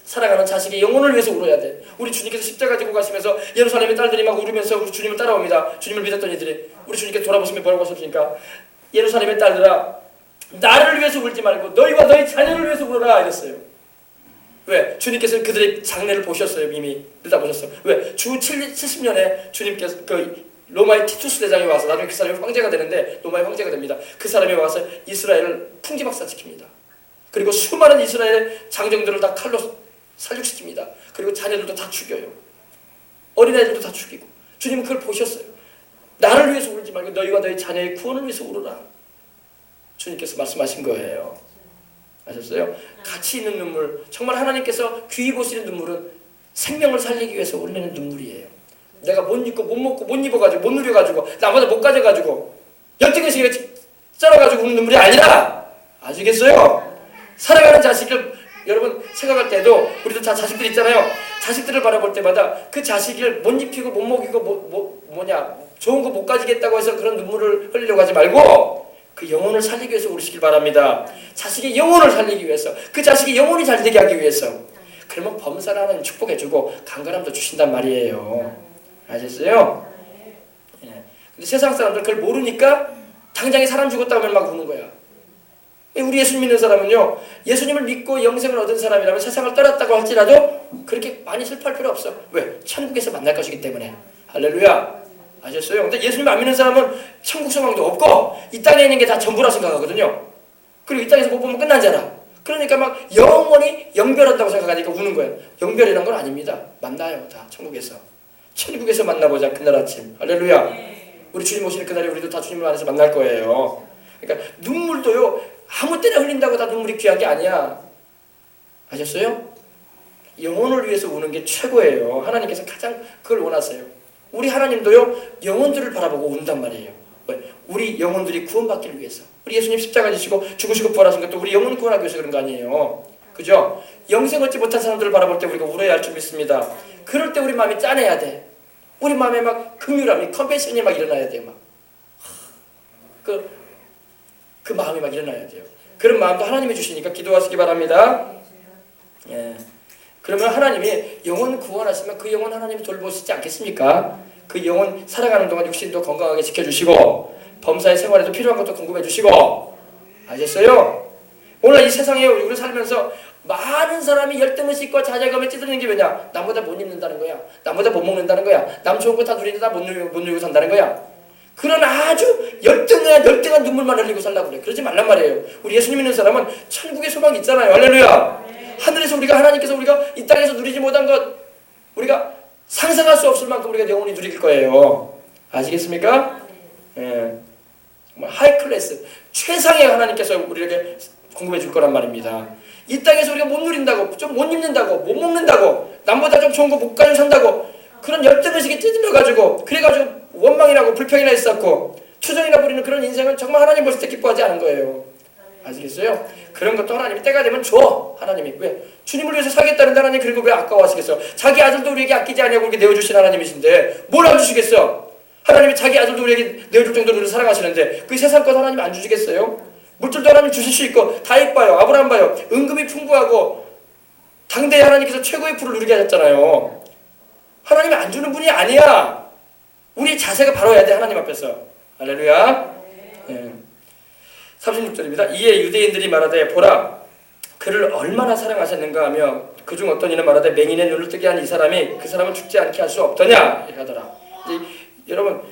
사랑하는 자식의 영혼을 위해서 울어야 돼. 우리 주님께서 십자가 지고 가시면서 예루살렘의 딸들이 막 울으면서 우리 주님을 따라옵니다. 주님을 믿었던 이들이 우리 주님께 돌아보시면 뭐라고 하셨습니까? 예루살렘의 딸들아 나를 위해서 울지 말고 너희와 너희 자녀를 위해서 울어라 이랬어요. 왜? 주님께서는 그들의 장래를 보셨어요. 이미 들여다보셨어요. 왜? 주 70년에 주님께서 그 로마의 티투스 대장이 와서 나중에 그 사람이 황제가 되는데 로마의 황제가 됩니다. 그 사람이 와서 이스라엘을 풍지박산시킵니다. 그리고 수많은 이스라엘 장정들을 다 칼로 살육시킵니다. 그리고 자녀들도 다 죽여요. 어린아이들도 다 죽이고 주님은 그걸 보셨어요. 나를 위해서 울지 말고 너희와 너희 자녀의 구원을 위해서 울어라. 주님께서 말씀하신 거예요. 아셨어요? 가치 있는 눈물, 정말 하나님께서 귀히 보시는 눈물은 생명을 살리기 위해서 흘리는 눈물이에요. 내가 못 입고 못 먹고 못 입어가지고 못 누려가지고 나보다 못 가져가지고 열등의식에 쩔어가지고 우는 눈물이 아니라 아시겠어요? 사랑하는 자식을 여러분 생각할 때도 우리도 다 자식들 있잖아요. 자식들을 바라볼 때마다 그 자식을 못 입히고 못 먹이고 좋은 거 못 가지겠다고 해서 그런 눈물을 흘리려고 하지 말고 그 영혼을 살리기 위해서 우르시길 바랍니다. 자식의 영혼을 살리기 위해서 그 자식의 영혼이 잘 되게 하기 위해서 그러면 범사를 하나님 축복해주고 강건함도 주신단 말이에요. 아셨어요? 예. 근데 세상 사람들 그걸 모르니까 당장에 사람 죽었다고 하면 막 우는 거야. 우리 예수 믿는 사람은요 예수님을 믿고 영생을 얻은 사람이라면 세상을 떠났다고 할지라도 그렇게 많이 슬퍼할 필요 없어. 왜? 천국에서 만날 것이기 때문에. 할렐루야. 아셨어요? 근데 예수님 안 믿는 사람은 천국 소망도 없고 이 땅에 있는 게 다 전부라 생각하거든요. 그리고 이 땅에서 못 보면 끝나잖아. 그러니까 막 영원히 영별한다고 생각하니까 우는 거예요. 영별이란 건 아닙니다. 만나요. 다 천국에서. 천국에서 만나보자. 그날 아침. 할렐루야. 우리 주님 오시는 그날에 우리도 다 주님 안에서 만날 거예요. 그러니까 눈물도요 아무 때나 흘린다고 다 눈물이 귀한 게 아니야. 아셨어요? 영혼을 위해서 우는 게 최고예요. 하나님께서 가장 그걸 원하세요. 우리 하나님도요, 영혼들을 바라보고 운단 말이에요. 왜? 우리 영혼들이 구원받기를 위해서. 우리 예수님 십자가 지시고 죽으시고 부활하신 것도 우리 영혼 구원하기 위해서 그런 거 아니에요. 그죠? 영생 얻지 못한 사람들을 바라볼 때 우리가 울어야 할 줄 믿습니다. 그럴 때 우리 마음이 짠해야 돼. 우리 마음에 막 긍휼함이, 컴패션이 막 일어나야 돼요. 막. 그 마음이 막 일어나야 돼요. 그런 마음도 하나님이 주시니까 기도하시기 바랍니다. 예. 그러면 하나님이 영혼 구원하시면 그 영혼 하나님이 돌보시지 않겠습니까? 그 영혼 살아가는 동안 육신도 건강하게 지켜주시고 범사의 생활에도 필요한 것도 궁금해 주시고. 아셨어요? 오늘 이 세상에 우리 살면서 많은 사람이 열등을 싣고 자괴감에 찌드는 게 왜냐? 남보다 못 입는다는 거야. 남보다 못 먹는다는 거야. 남 좋은 거 다 누리는데 다 못 누리고 산다는 거야. 그런 아주 열등한 눈물만 흘리고 살라고 그래. 그러지 말란 말이에요. 우리 예수님 믿는 사람은 천국의 소망이 있잖아요. 할렐루야. 하늘에서 하나님께서 우리가 이 땅에서 누리지 못한 것, 우리가 상상할 수 없을 만큼 우리가 영원히 누릴 거예요. 아시겠습니까? 예. 하이 클래스, 최상의 하나님께서 우리에게 공급해 줄 거란 말입니다. 이 땅에서 우리가 못 누린다고, 좀 못 입는다고, 못 먹는다고, 남보다 좀 좋은 거 못 가지고 산다고, 그런 열등의식에 찌들려가지고, 그래가지고 원망이라고 불평이나 있었고, 투정이나 부리는 그런 인생은 정말 하나님 보실 때 기뻐하지 않은 거예요. 아시겠어요? 그런 것도 하나님이 때가 되면 줘. 하나님이. 왜? 주님을 위해서 살겠다는데 하나님 그런 거 왜 아까워하시겠어요? 자기 아들도 우리에게 아끼지 않냐고 이렇게 내어주신 하나님이신데 뭘 안 주시겠어? 하나님이 자기 아들도 우리에게 내어줄 정도로 우리를 사랑하시는데 그 세상 것 하나님 안 주시겠어요? 물질도 하나님 주실 수 있고 다 이뻐요. 아브라함 봐요. 은금이 풍부하고 당대에 하나님께서 최고의 부를 누리게 하셨잖아요. 하나님이 안 주는 분이 아니야. 우리 자세가 바로야 돼. 하나님 앞에서. 할렐루야. 네. 36절입니다. 이에 유대인들이 말하되 보라 그를 얼마나 사랑하셨는가 하며 그중 어떤 이는 말하되 맹인의 눈을 뜨게 한 이 사람이 그 사람을 죽지 않게 할 수 없더냐 이렇게 하더라. 여러분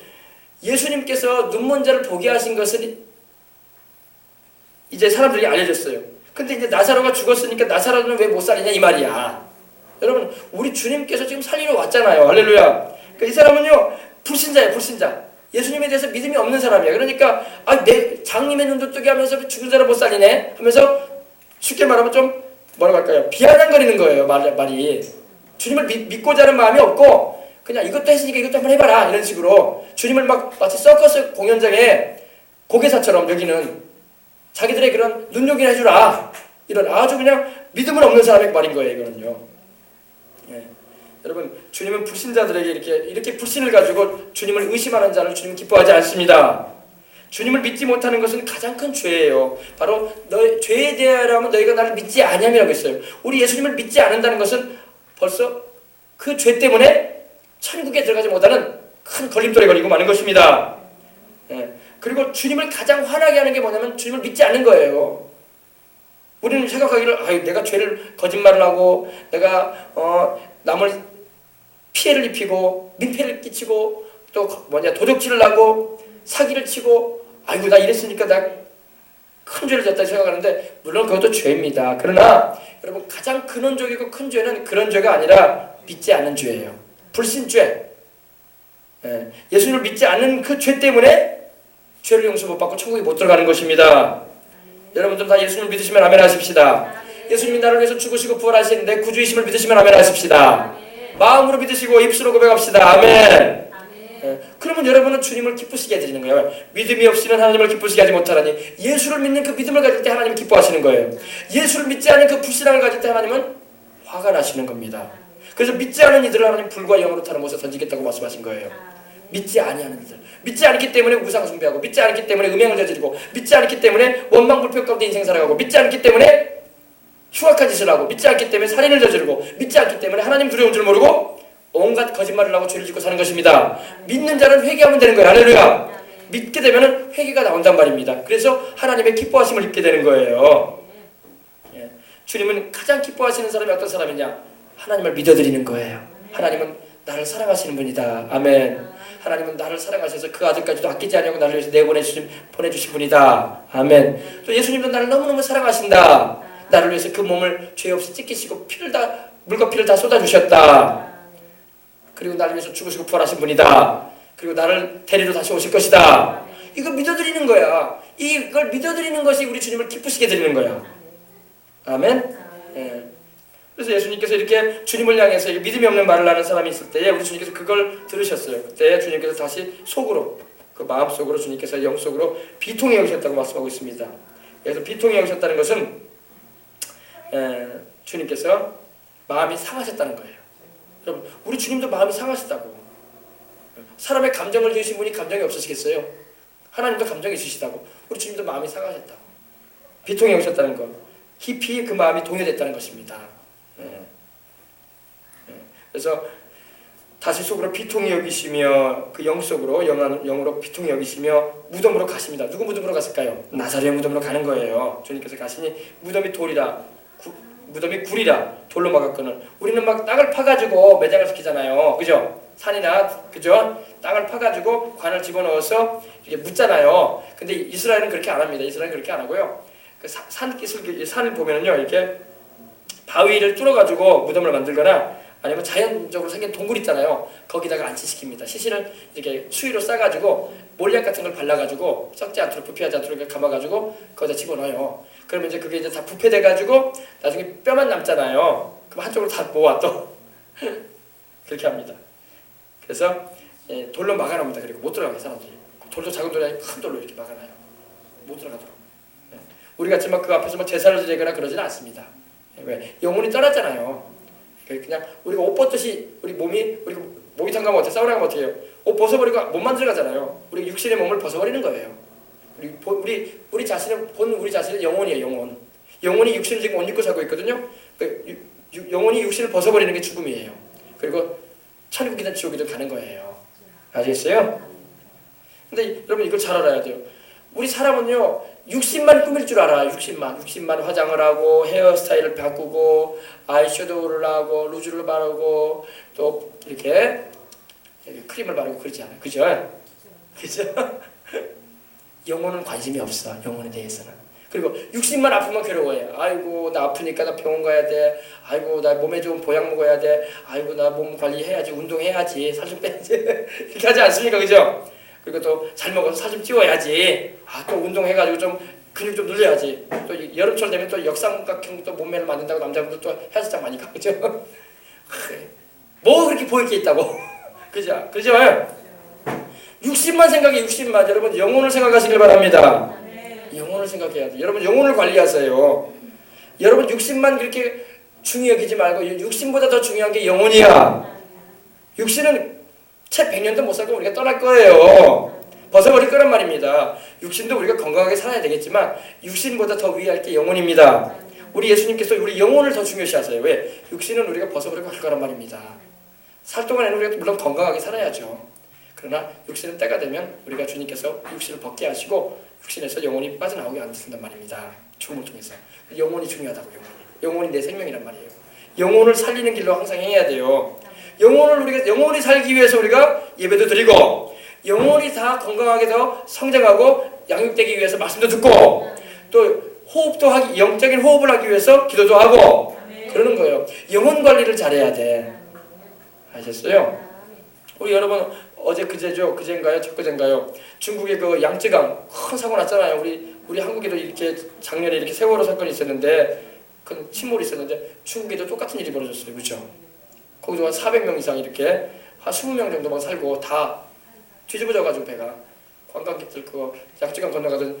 예수님께서 눈먼 자를 보게 하신 것은 이제 사람들이 알려졌어요. 근데 이제 나사로가 죽었으니까 나사로는 왜 못 살리냐 이 말이야. 여러분 우리 주님께서 지금 살리러 왔잖아요. 할렐루야. 그러니까 이 사람은요 불신자예요. 불신자. 예수님에 대해서 믿음이 없는 사람이야. 그러니까 내 장님의 눈도 뜨게 하면서 죽은 사람 못 살리네 하면서 쉽게 말하면 좀 뭐라고 할까요? 비아냥거리는 거예요. 말이. 주님을 믿고자 하는 마음이 없고 그냥 이것도 했으니까 이것도 한번 해봐라 이런 식으로 주님을 막 마치 서커스 공연장에 고개사처럼 여기는 자기들의 그런 눈요기나 해주라 이런 아주 그냥 믿음은 없는 사람의 말인 거예요. 이거는요. 예. 여러분 주님은 불신자들에게 이렇게 불신을 가지고 주님을 의심하는 자를 주님 기뻐하지 않습니다. 주님을 믿지 못하는 것은 가장 큰 죄예요. 바로 너의 죄에 대하여라면 너희가 나를 믿지 아니함이라고 했어요. 우리 예수님을 믿지 않는다는 것은 벌써 그 죄 때문에 천국에 들어가지 못하는 큰 걸림돌에 걸리고 마는 것입니다. 예. 그리고 주님을 가장 화나게 하는 게 뭐냐면 주님을 믿지 않는 거예요. 우리는 생각하기를 내가 죄를 거짓말을 하고 내가 남을 피해를 입히고 민폐를 끼치고 또 도적질을 하고 사기를 치고 아이고 나 이랬으니까 나 큰 죄를 졌다 생각하는데 물론 그것도 죄입니다. 그러나 여러분 가장 근원적이고 큰 죄는 그런 죄가 아니라 믿지 않는 죄예요. 불신죄. 예. 예수님을 믿지 않는 그 죄 때문에 죄를 용서 못 받고 천국에 못 들어가는 것입니다. 여러분들 다 예수님을 믿으시면 아멘 하십시다. 예수님이 나를 위해서 죽으시고 부활하시는데 구주이심을 믿으시면 아멘 하십시다. 마음으로 믿으시고 입술로 고백합시다. 아멘. 예. 그러면 여러분은 주님을 기쁘시게 해드리는 거예요. 믿음이 없이는 하나님을 기쁘시게 하지 못하나니 예수를 믿는 그 믿음을 가질 때 하나님을 기뻐하시는 거예요. 예수를 믿지 않은 그 불신앙을 가질 때 하나님은 화가 나시는 겁니다. 그래서 믿지 않은 이들을 하나님 불과 영으로 타는 못에 던지겠다고 말씀하신 거예요. 믿지 아니하는 이들, 믿지 않기 때문에 우상 숭배하고, 믿지 않기 때문에 음행을 저지르고, 믿지 않기 때문에 원망 불평 가운데 인생 살아가고, 믿지 않기 때문에 흉악한 짓을 하고, 믿지 않기 때문에 살인을 저지르고, 믿지 않기 때문에 하나님 두려운 줄 모르고 온갖 거짓말을 하고 죄를 짓고 사는 것입니다. 믿는 자는 회개하면 되는 거예요. 할렐루야. 믿게 되면 회개가 나온단 말입니다. 그래서 하나님의 기뻐하심을 입게 되는 거예요. 예. 주님은 가장 기뻐하시는 사람이 어떤 사람이냐? 하나님을 믿어드리는 거예요. 하나님은 나를 사랑하시는 분이다. 아멘. 하나님은 나를 사랑하셔서 그 아들까지도 아끼지 않냐고 나를 위해서 보내주신 분이다. 아멘. 또 예수님도 나를 너무너무 사랑하신다. 나를 위해서 그 몸을 죄 없이 찢기시고 물과 피를 다 쏟아주셨다. 그리고 나를 위해서 죽으시고 부활하신 분이다. 그리고 나를 데리러 다시 오실 것이다. 이거 믿어드리는 거야. 이걸 믿어드리는 것이 우리 주님을 기쁘시게 드리는 거야. 아멘. 예. 그래서 예수님께서 이렇게 주님을 향해서 믿음이 없는 말을 하는 사람이 있을 때에 우리 주님께서 그걸 들으셨어요. 그때 주님께서 다시 속으로, 그 마음속으로 주님께서 영속으로 비통히 여기셨다고 말씀하고 있습니다. 그래서 비통히 여기셨다는 것은 주님께서 마음이 상하셨다는 거예요. 여러분, 우리 주님도 마음이 상하셨다고. 사람의 감정을 지으신 분이 감정이 없으시겠어요? 하나님도 감정이 있으시다고. 우리 주님도 마음이 상하셨다고. 비통히 여기셨다는 것. 깊이 그 마음이 동요됐다는 것입니다. 그래서 다시 속으로 비통히 여기시며 그 영속으로 영으로 비통히 여기시며 무덤으로 가십니다. 누구 무덤으로 갔을까요? 나사렛 무덤으로 가는 거예요. 주님께서 가시니 무덤이 돌이라 무덤이 굴이라 돌로 막았거늘. 우리는 막 땅을 파가지고 매장을 시키잖아요. 그죠? 산이나 그죠? 땅을 파가지고 관을 집어넣어서 이렇게 묻잖아요. 근데 이스라엘은 그렇게 안 합니다. 이스라엘은 그렇게 안 하고요. 그 산을 보면은요, 이렇게 바위를 뚫어가지고 무덤을 만들거나 아니면 자연적으로 생긴 동굴 있잖아요. 거기다가 안치시킵니다. 시신을 이렇게 수위로 싸가지고 몰약 같은 걸 발라가지고 썩지 않도록 부패하지 않도록 이렇게 감아가지고 거기다 집어넣어요. 그러면 이제 그게 이제 다 부패돼가지고 나중에 뼈만 남잖아요. 그럼 한쪽으로 다 모아 또 그렇게 합니다. 그래서 돌로 막아놓습니다. 그리고 못 들어가게 사람들이. 돌도 작은 돌이 아니고 큰 돌로 이렇게 막아놔요. 못 들어가도록. 우리 같이 막 그 앞에서 막 제사를 드리거나 그러지는 않습니다. 왜? 영혼이 떠났잖아요. 그냥 우리가 옷 벗듯이 우리 목욕탕 가면 어때요? 사우나 가면 어때요? 옷 벗어버리고 못 만들어 가잖아요. 우리 육신의 몸을 벗어버리는 거예요. 우리 자신은 우리 자신은 영혼이에요. 영혼이 육신을 지금 옷 입고 살고 있거든요. 영혼이 육신을 벗어버리는 게 죽음이에요. 그리고 천국이든 지옥이든 가는 거예요. 아시겠어요? 근데 여러분 이걸 잘 알아야 돼요. 우리 사람은요, 육신만 꾸밀 줄 알아. 육신만 화장을 하고 헤어스타일을 바꾸고 아이섀도우를 하고 루즈를 바르고 또 이렇게 크림을 바르고 그러지 않아요. 그죠? 영혼은 관심이 없어. 영혼에 대해서는. 그리고 육신만 아프면 괴로워해요. 아이고 나 아프니까 나 병원 가야 돼. 아이고 나 몸에 좋은 보약 먹어야 돼. 아이고 나 몸 관리해야지. 운동해야지. 살 좀 빼야지. 이렇게 하지 않습니까? 그죠? 그리고 또 잘 먹어서 살 좀 찌워야지. 또 운동해가지고 좀 근육 좀 늘려야지. 또 여름철 되면 또 역삼각형 또 몸매를 만든다고 남자분들 또 헬스장 많이 가. 그죠? 뭐 그렇게 보일 게 있다고. 그죠? 육신만 생각해. 육신만. 여러분 영혼을 생각하시길 바랍니다. 영혼을 생각해야 돼. 여러분 영혼을 관리하세요. 여러분 육신만 그렇게 중요히 여기지 말고 육신보다 더 중요한 게 영혼이야. 육신은 채 100년도 못 살고 우리가 떠날 거예요. 벗어버릴 거란 말입니다. 육신도 우리가 건강하게 살아야 되겠지만 육신보다 더 위할 게 영혼입니다. 우리 예수님께서 우리 영혼을 더 중요시하세요. 왜? 육신은 우리가 벗어버리고 할 거란 말입니다. 살 동안에는 우리가 물론 건강하게 살아야죠. 그러나 육신은 때가 되면 우리가 주님께서 육신을 벗게 하시고 육신에서 영혼이 빠져나오게 안 된단 말입니다. 죽음을 통해서. 영혼이 중요하다고. 영혼이 내 생명이란 말이에요. 영혼을 살리는 길로 항상 해야 돼요. 영혼이 살기 위해서 우리가 예배도 드리고 영혼이 다 건강하게 더 성장하고 양육되기 위해서 말씀도 듣고 또 호흡도 영적인 호흡을 하기 위해서 기도도 하고 그러는 거예요. 영혼 관리를 잘해야 돼. 아셨어요? 우리 여러분 어제 그제인가요? 첫그제인가요? 중국의 그 양쯔강 큰 사고 났잖아요. 우리 한국에도 이렇게 작년에 이렇게 세월호 사건이 있었는데 큰 침몰이 있었는데 중국에도 똑같은 일이 벌어졌어요. 그렇죠? 거기도 한 400명 이상 이렇게 한 20명 정도만 살고 다 뒤집어져가지고 배가 관광객들 그거 양쯔강 건너가던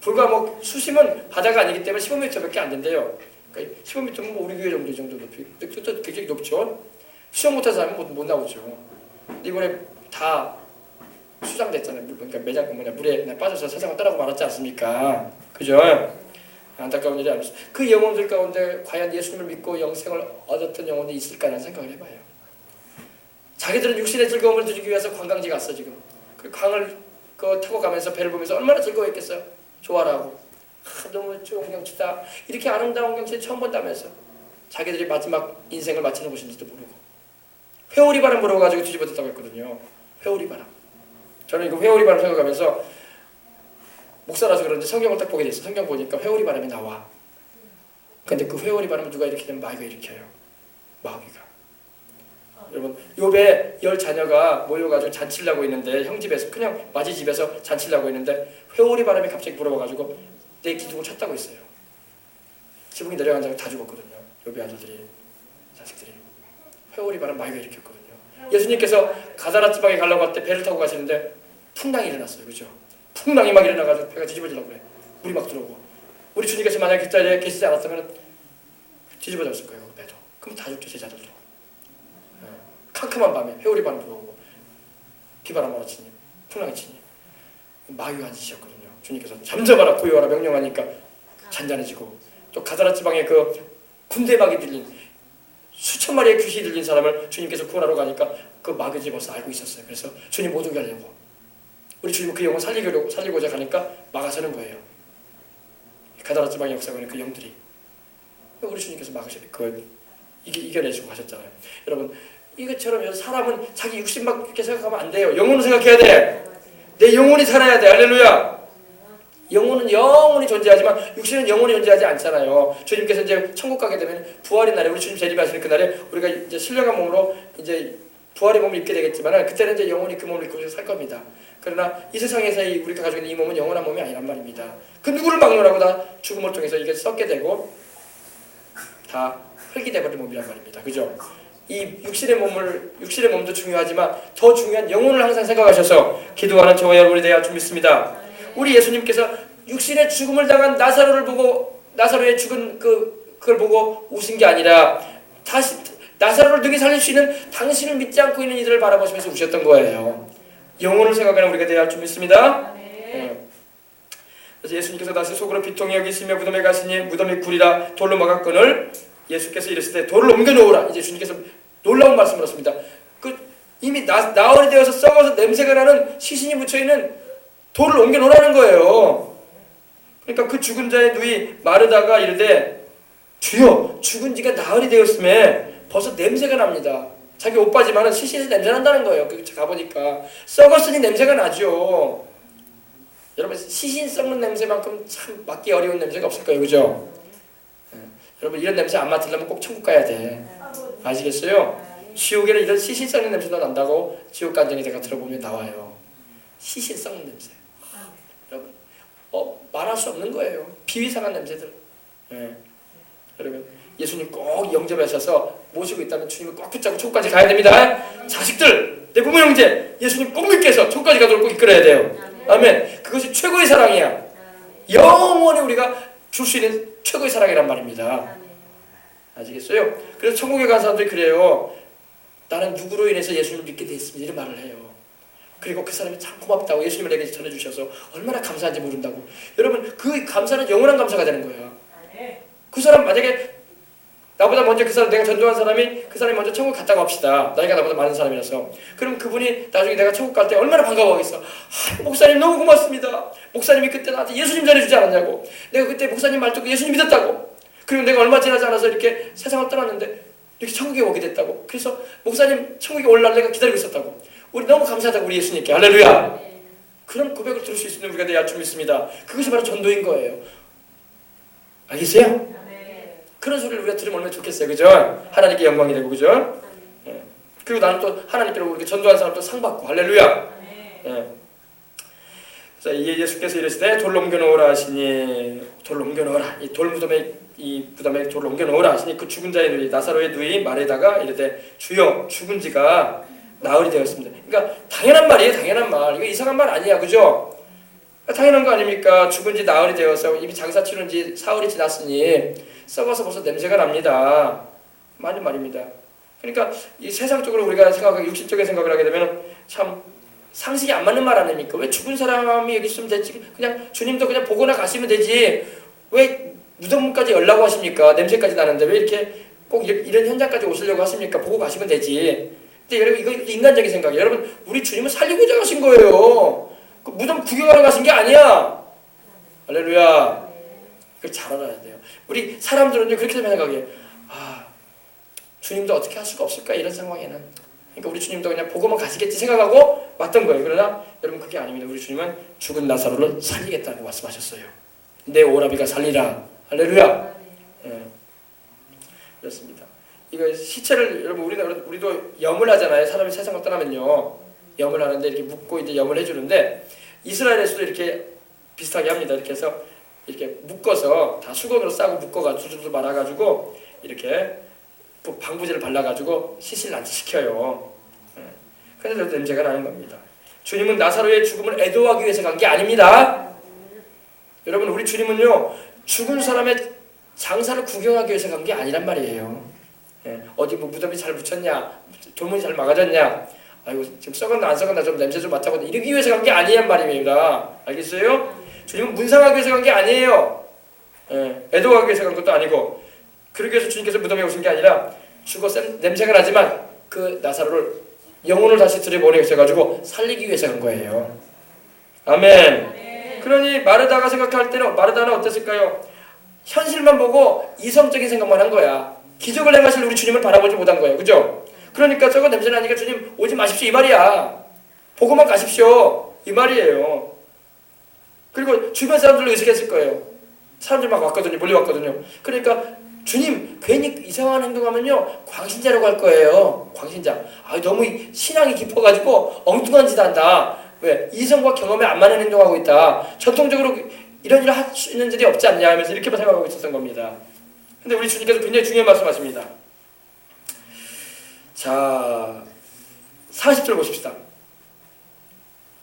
불과 뭐 수심은 바다가 아니기 때문에 15m밖에 안 된대요. 그러니까 15m면 뭐 우리 교회 정도 이 정도 높이 또 굉장히 높죠. 수영 못한 사람은 못 나오죠. 이번에 다 수장됐잖아요. 그러니까 물에 그냥 빠져서 세상을 떠나고 말았지 않습니까? 그죠? 안타까운 일이 아니죠. 그 영혼들 가운데 과연 예수님을 믿고 영생을 얻었던 영혼이 있을까라는 생각을 해봐요. 자기들은 육신의 즐거움을 누리기 위해서 관광지 갔어 지금. 그 강을 타고 가면서 배를 보면서 얼마나 즐거워했겠어요. 좋아라고. 너무 좋은 경치다. 이렇게 아름다운 경치 처음 본다면서. 자기들이 마지막 인생을 마치는 곳인지도 모르고. 회오리 바람 불어가지고 뒤집어졌다고 했거든요. 회오리 바람. 저는 이거 회오리 바람 생각하면서 목사라서 그런지 성경을 딱 보게 됐어요. 성경 보니까 회오리 바람이 나와. 근데 그 회오리 바람을 누가 일으키냐면 마귀가 일으켜요. 마귀가. 여러분 욥의 10 자녀가 모여가지고 잔치를 하고 있는데 형 집에서 그냥 마지 집에서 잔치를 하고 있는데 회오리 바람이 갑자기 불어와가지고 내 기둥을 쳤다고 했어요. 지붕이 내려간 자가 다 죽었거든요. 욥의 아들들이. 자식들이. 회오리 바람 마귀가 일으켰거든요. 예수님께서 가다라 지방에 가려고 할 때 배를 타고 가시는데 풍랑이 일어났어요. 그죠? 풍랑이 막 일어나가지고 배가 뒤집어지려고 그래. 물이 막 들어오고. 우리 주님께서 만약에 그 자리에 계시지 않았다면 뒤집어졌을 거예요. 그 배도. 그럼 다 죽죠. 제자들도. 캄캄한 밤에 회오리 바람 불어오고 비바람 몰아치니 풍랑이 치니 마귀가 앉으셨거든요. 주님께서 잠잠하라 고요하라 명령하니까 잔잔해지고, 또 가다라 지방에 그 군대막이 들린 수천 마리의 귀신이 들린 사람을 주님께서 구원하러 가니까 그 마귀지 벌써 알고 있었어요. 그래서 주님 못 오게 하려고 우리 주님은 그 영을 살리고자 가니까 막아서는 거예요. 가다라 지방의 역사관의 그 영들이 우리 주님께서 이겨내시고 가셨잖아요. 여러분 이것처럼 사람은 자기 육신만 이렇게 생각하면 안 돼요. 영혼을 생각해야 돼. 내 영혼이 살아야 돼. 할렐루야. 영혼은 영원히 존재하지만 육신은 영원히 존재하지 않잖아요. 주님께서 이제 천국 가게 되면 부활의 날에 우리 주님 재림하시는 그날에 우리가 이제 신령한 몸으로 이제 부활의 몸을 입게 되겠지만 그때는 이제 영원히 그 몸을 입고 살 겁니다. 그러나 이 세상에서 우리가 가지고 있는 이 몸은 영원한 몸이 아니란 말입니다. 그 누구를 막론하고 다 죽음을 통해서 이게 썩게 되고 다 흙이 되버린 몸이란 말입니다. 그죠? 이 육신의 몸도 중요하지만 더 중요한 영혼을 항상 생각하셔서 기도하는 저와 여러분이 되어 좀 믿습니다. 우리 예수님께서 육신의 죽음을 당한 나사로의 죽은 그걸 보고 우신 게 아니라 다시 나사로를 능히 살릴 수 있는 당신을 믿지 않고 있는 이들을 바라보시면서 우셨던 거예요. 영혼을 생각하는 우리가 되어 좀 믿습니다. 그래서 예수님께서 다시 속으로 비통히 여기시며 무덤에 가시니 무덤이 굴이라 돌로 막았거늘 예수께서 이랬을 때 돌을 옮겨놓으라. 이제 주님께서 놀라운 말씀을 하십니다. 이미 나흘이 되어서 썩어서 냄새가 나는 시신이 묻혀있는 돌을 옮겨놓으라는 거예요. 그러니까 그 죽은 자의 누이 마르다가 이르되 주여 죽은 지가 나흘이 되었음에 벌써 냄새가 납니다. 자기 옷바지만은 시신에서 냄새 난다는 거예요. 가보니까 썩었으니 냄새가 나죠. 여러분 시신 썩는 냄새만큼 참 맡기 어려운 냄새가 없을 거예요. 그죠? 여러분 이런 냄새 안 맡으려면 꼭 천국 가야 돼. 아시겠어요? 지옥에는 이런 시신 썩는 냄새도 난다고 지옥간증에 제가 들어보면 나와요. 시신 썩는 냄새. 여러분 말할 수 없는 거예요. 비위상한 냄새들. 여러분 예수님 꼭 영접하셔서 모시고 있다면 주님을 꼭 붙잡고 천국까지 가야 됩니다. 자식들, 내 부모 형제, 예수님 꼭 믿게 해서 천국까지 가도록 꼭 이끌어야 돼요. 아멘. 그것이 최고의 사랑이야. 영원히 우리가 줄 수 있는 최고의 사랑이란 말입니다. 아시겠어요? 그래서 천국에 간 사람들이 그래요. 나는 누구로 인해서 예수님을 믿게 됐습니다. 이런 말을 해요. 그리고 그 사람이 참 고맙다고 예수님을 내게 전해주셔서 얼마나 감사한지 모른다고. 여러분 그 감사는 영원한 감사가 되는 거예요. 그 사람 만약에 나보다 먼저 내가 전도한 사람이 그 사람이 먼저 천국 갔다고 합시다. 나이가 나보다 많은 사람이라서. 그럼 그분이 나중에 내가 천국 갈 때 얼마나 반가워하겠어. 목사님 너무 고맙습니다. 목사님이 그때 나한테 예수님 전해주지 않았냐고. 내가 그때 목사님 말 듣고 예수님 믿었다고. 그리고 내가 얼마 지나지 않아서 이렇게 세상을 떠났는데 이렇게 천국에 오게 됐다고. 그래서 목사님 천국에 올라올 내가 기다리고 있었다고. 우리 너무 감사하다고 우리 예수님께. 할렐루야. 그런 고백을 들을 수 있는 우리가 되어야 좀 있습니다. 그것이 바로 전도인 거예요. 알겠어요? 그런 소리를 우리가 들으면 얼마나 좋겠어요. 그죠? 하나님께 영광이 되고. 그죠? 그리고 나는 또 하나님께로 이렇게 전도한 사람 또 상 받고. 할렐루야. 그래서 예수께서 이르시되 돌로 옮겨놓으라 하시니 돌로 옮겨놓으라. 이 무덤에 돌로 옮겨놓으라 하시니 그 죽은 자의 누이 나사로의 누이 마르다가 이르되 주여 죽은 지가 나흘이 되었습니다. 그러니까 당연한 말이에요. 당연한 말. 이거 이상한 말 아니야. 그죠? 당연한 거 아닙니까? 죽은 지 나흘이 되어서 이미 장사 치른 지 사흘이 지났으니 썩어서 벌써 냄새가 납니다. 맞는 말입니다. 그러니까 이 세상적으로 우리가 생각하기 육신적인 생각을 하게 되면 참 상식이 안 맞는 말 아닙니까? 왜 죽은 사람이 여기 있으면 되지? 그냥 주님도 그냥 보거나 가시면 되지. 왜 무덤까지 열라고 하십니까? 냄새까지 나는데 왜 이렇게 꼭 이런 현장까지 오시려고 하십니까? 보고 가시면 되지. 근데 여러분 이거 인간적인 생각이에요. 여러분 우리 주님은 살리고자 가신 거예요. 그 무덤 구경하러 가신 게 아니야. 할렐루야. 그걸 잘 알아야 돼요. 우리 사람들은 그렇게 생각해요. 주님도 어떻게 할 수가 없을까 이런 상황에는. 그러니까 우리 주님도 그냥 보고만 가시겠지 생각하고 왔던 거예요. 그러나 여러분 그게 아닙니다. 우리 주님은 죽은 나사로를 살리겠다고 말씀하셨어요. 내 오라비가 살리라. 할렐루야. 그렇습니다. 이거 시체를 여러분 우리도 염을 하잖아요. 사람이 세상을 떠나면요. 염을 하는데 이렇게 묶고 이제 염을 해주는데 이스라엘에서도 이렇게 비슷하게 합니다. 이렇게 해서 이렇게 묶어서 다 수건으로 싸고 묶어가지고 줄줄 말아가지고 이렇게 방부제를 발라가지고 시신난치시켜요. 그런데도 냄새가 나는 겁니다. 주님은 나사로의 죽음을 애도하기 위해서 간 게 아닙니다. 여러분, 우리 주님은요, 죽은 사람의 장사를 구경하기 위해서 간 게 아니란 말이에요. 어디 뭐 무덤이 잘 묻혔냐, 돌문이 잘 막아졌냐, 아이고 지금 썩었나 안 썩었나 좀 냄새 좀 맡아보자, 이러기 위해서 간 게 아니란 말입니다. 알겠어요? 주님은 문상하기 위해서 간 게 아니에요. 애도하기 위해서 간 것도 아니고, 그러기 위해서 주님께서 무덤에 오신 게 아니라 죽어서 냄새가 나지만 그 나사로를 영혼을 다시 들여보내셔가지고 살리기 위해서 간 거예요. 아멘. 그러니 마르다가 생각할 때는, 마르다는 어땠을까요? 현실만 보고 이성적인 생각만 한 거야. 기적을 행하실 우리 주님을 바라보지 못한 거예요. 그죠? 그러니까 저거 냄새 나니까 주님 오지 마십시오 이 말이야. 보고만 가십시오 이 말이에요. 그리고 주변 사람들도 의식했을 거예요. 사람들 막 왔거든요. 몰려왔거든요. 그러니까 주님 괜히 이상한 행동하면요 광신자라고 할 거예요. 광신자. 너무 신앙이 깊어가지고 엉뚱한 짓 한다. 왜? 이성과 경험에 안 맞는 행동하고 있다. 전통적으로 이런 일을 할 수 있는 일이 없지 않냐 하면서 이렇게만 생각하고 있었던 겁니다. 근데 우리 주님께서 굉장히 중요한 말씀하십니다. 자, 40절 보십시다.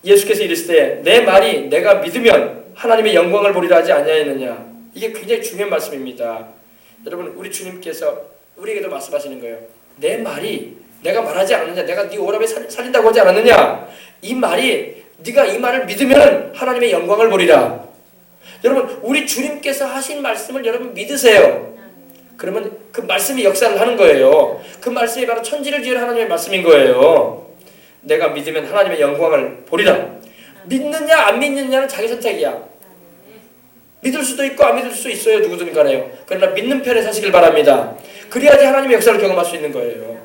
예수께서 이르시되 내 말이 내가 믿으면 하나님의 영광을 보리라 하지 아니하였느냐. 이게 굉장히 중요한 말씀입니다. 여러분, 우리 주님께서 우리에게도 말씀하시는 거예요. 내 말이 내가 말하지 않느냐, 내가 네 오랍에 살린다고 하지 않았느냐. 이 말이 네가 이 말을 믿으면 하나님의 영광을 보리라. 여러분, 우리 주님께서 하신 말씀을 여러분 믿으세요. 그러면 그 말씀이 역사를 하는 거예요. 그 말씀이 바로 천지를 지은 하나님의 말씀인 거예요. 내가 믿으면 하나님의 영광을 보리라. 믿느냐 안 믿느냐는 자기 선택이야. 믿을 수도 있고 안 믿을 수도 있어요. 누구든 간에요. 그러나 믿는 편에 사시길 바랍니다. 그래야지 하나님의 역사를 경험할 수 있는 거예요.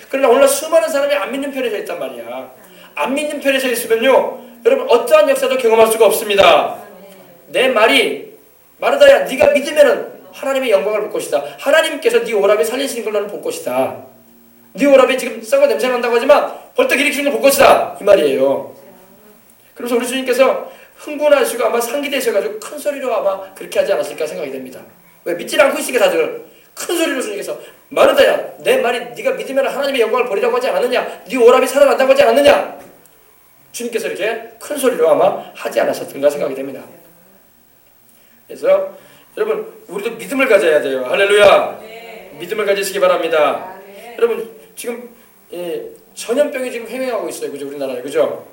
그러나 오늘날 수많은 사람이 안 믿는 편에 서 있단 말이야. 안 믿는 편에 서 있으면요, 여러분 어떠한 역사도 경험할 수가 없습니다. 내 말이 마르다야, 네가 믿으면은 하나님의 영광을 볼 것이다. 하나님께서 네 오랍에 살리시는 걸 너는 볼 것이다. 네 오랍에 지금 썩어 냄새 난다고 하지만 벌떡 일으키는 걸 볼 것이다. 이 말이에요. 그래서 우리 주님께서 흥분하시고 아마 상기되셔가지고 큰 소리로 아마 그렇게 하지 않았을까 생각이 됩니다. 왜? 믿지 않고 있으니까 다들 큰 소리로 주님께서 마르다야, 내 말이 네가 믿으면 하나님의 영광을 보리라고 하지 않았느냐, 네 오랍이 살아난다고 하지 않았느냐. 주님께서 이렇게 큰 소리로 아마 하지 않았었던가 생각이 됩니다. 그래서 여러분, 우리도 믿음을 가져야 돼요. 할렐루야. 네. 믿음을 가지시기 바랍니다. 네. 여러분, 지금 전염병이 지금 횡행하고 있어요. 그죠? 우리나라에. 그죠?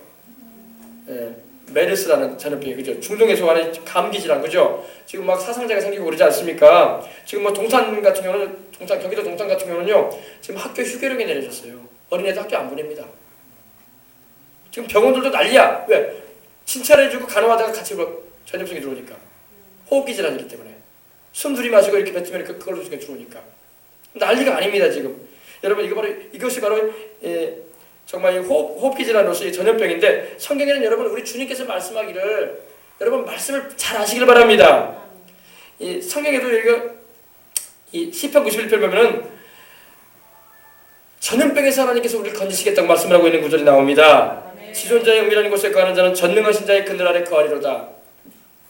메르스라는 전염병이, 그죠? 중동에 속하는 감기 질환. 그죠? 지금 막 사상자가 생기고 그러지 않습니까? 지금 뭐 동탄 같은 경우는, 경기도 동탄 같은 경우는요, 지금 학교 휴교령이 내려졌어요. 어린애들 학교 안 보냅니다. 지금 병원들도 난리야. 왜? 칭찬해주고 간호하다가 같이 전염성이 들어오니까. 호흡기 질환이기 때문에. 숨 들이마시고 이렇게 뱉으면 그걸로 들어오니까. 난리가 아닙니다, 지금. 여러분, 이것이 바로, 정말 호흡기 질환으로서의 전염병인데, 성경에는 여러분, 우리 주님께서 말씀하기를, 여러분, 말씀을 잘 아시길 바랍니다. 이 성경에도 이 시편 91편 보면은, 전염병에서 하나님께서 우리를 건지시겠다고 말씀을 하고 있는 구절이 나옵니다. 지존자의 은밀한 곳에 거하는 자는 전능하신 자의 그늘 아래 거하리로다.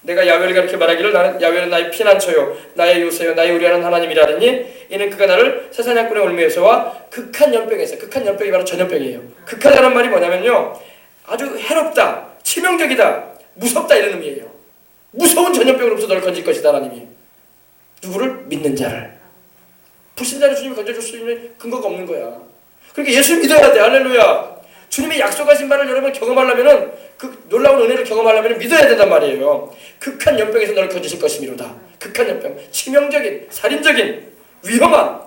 내가 야훼를 가리켜 말하기를 나는 야훼는 나의 피난처요 나의 요새요 나의 의리하는 하나님이라 하더니 이는 그가 나를 세사냥꾼의 올무에서와 극한 연병에서, 극한 연병이 바로 전염병이에요. 극하다는 말이 뭐냐면요, 아주 해롭다, 치명적이다, 무섭다 이런 의미예요. 무서운 전염병으로부터 너를 건질 것이다 하나님이. 누구를? 믿는 자를. 불신자를 주님이 건져줄 수 있는 근거가 없는 거야. 그러니까 예수를 믿어야 돼. 할렐루야. 주님이 약속하신 바를 여러분 경험하려면은, 그 놀라운 은혜를 경험하려면 믿어야 된단 말이에요. 극한 연병에서 너를 건지실 것이미로다. 극한 연병, 치명적인, 살인적인, 위험한,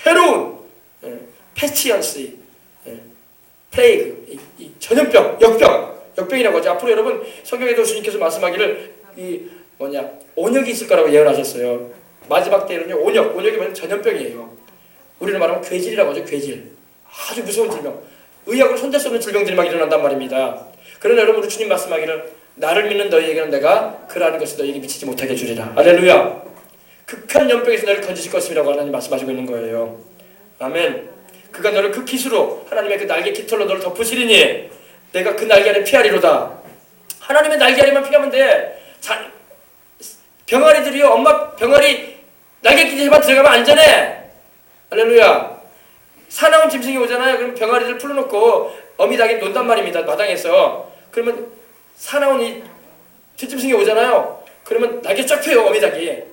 해로운, 패치언스, 플레이그, 이 전염병, 역병이라고 하죠. 앞으로 여러분 성경에도 주님께서 말씀하기를 온역이 있을 거라고 예언하셨어요. 마지막 때에는요, 온역이 뭐냐면 전염병이에요. 우리는 말하면 괴질이라고 하죠. 괴질. 아주 무서운 질병. 의학으로 손댈 수 없는 질병들이 막 일어난단 말입니다. 그러나 여러분, 우리 주님 말씀하기를 나를 믿는 너희에게는 내가 그러한 것이 너희에게 미치지 못하게 해주리라. 할렐루야. 극한 연병에서 너를 건지실 것이라고 하나님 말씀하시고 있는 거예요. 아멘. 그가 너를 그 깃으로, 하나님의 그 날개 깃털로 너를 덮으시리니 내가 그 날개 아래 피하리로다. 하나님의 날개 아래만 피하면 돼. 병아리들이요, 엄마 병아리 날개 깃에만 들어가면 안전해. 할렐루야. 사나운 짐승이 오잖아요. 그럼 병아리를 풀어놓고 어미닭이 논단 말입니다. 마당에서. 그러면 사나운 이 들짐승이 오잖아요. 그러면 날개 쫙 펴요. 어미닭이.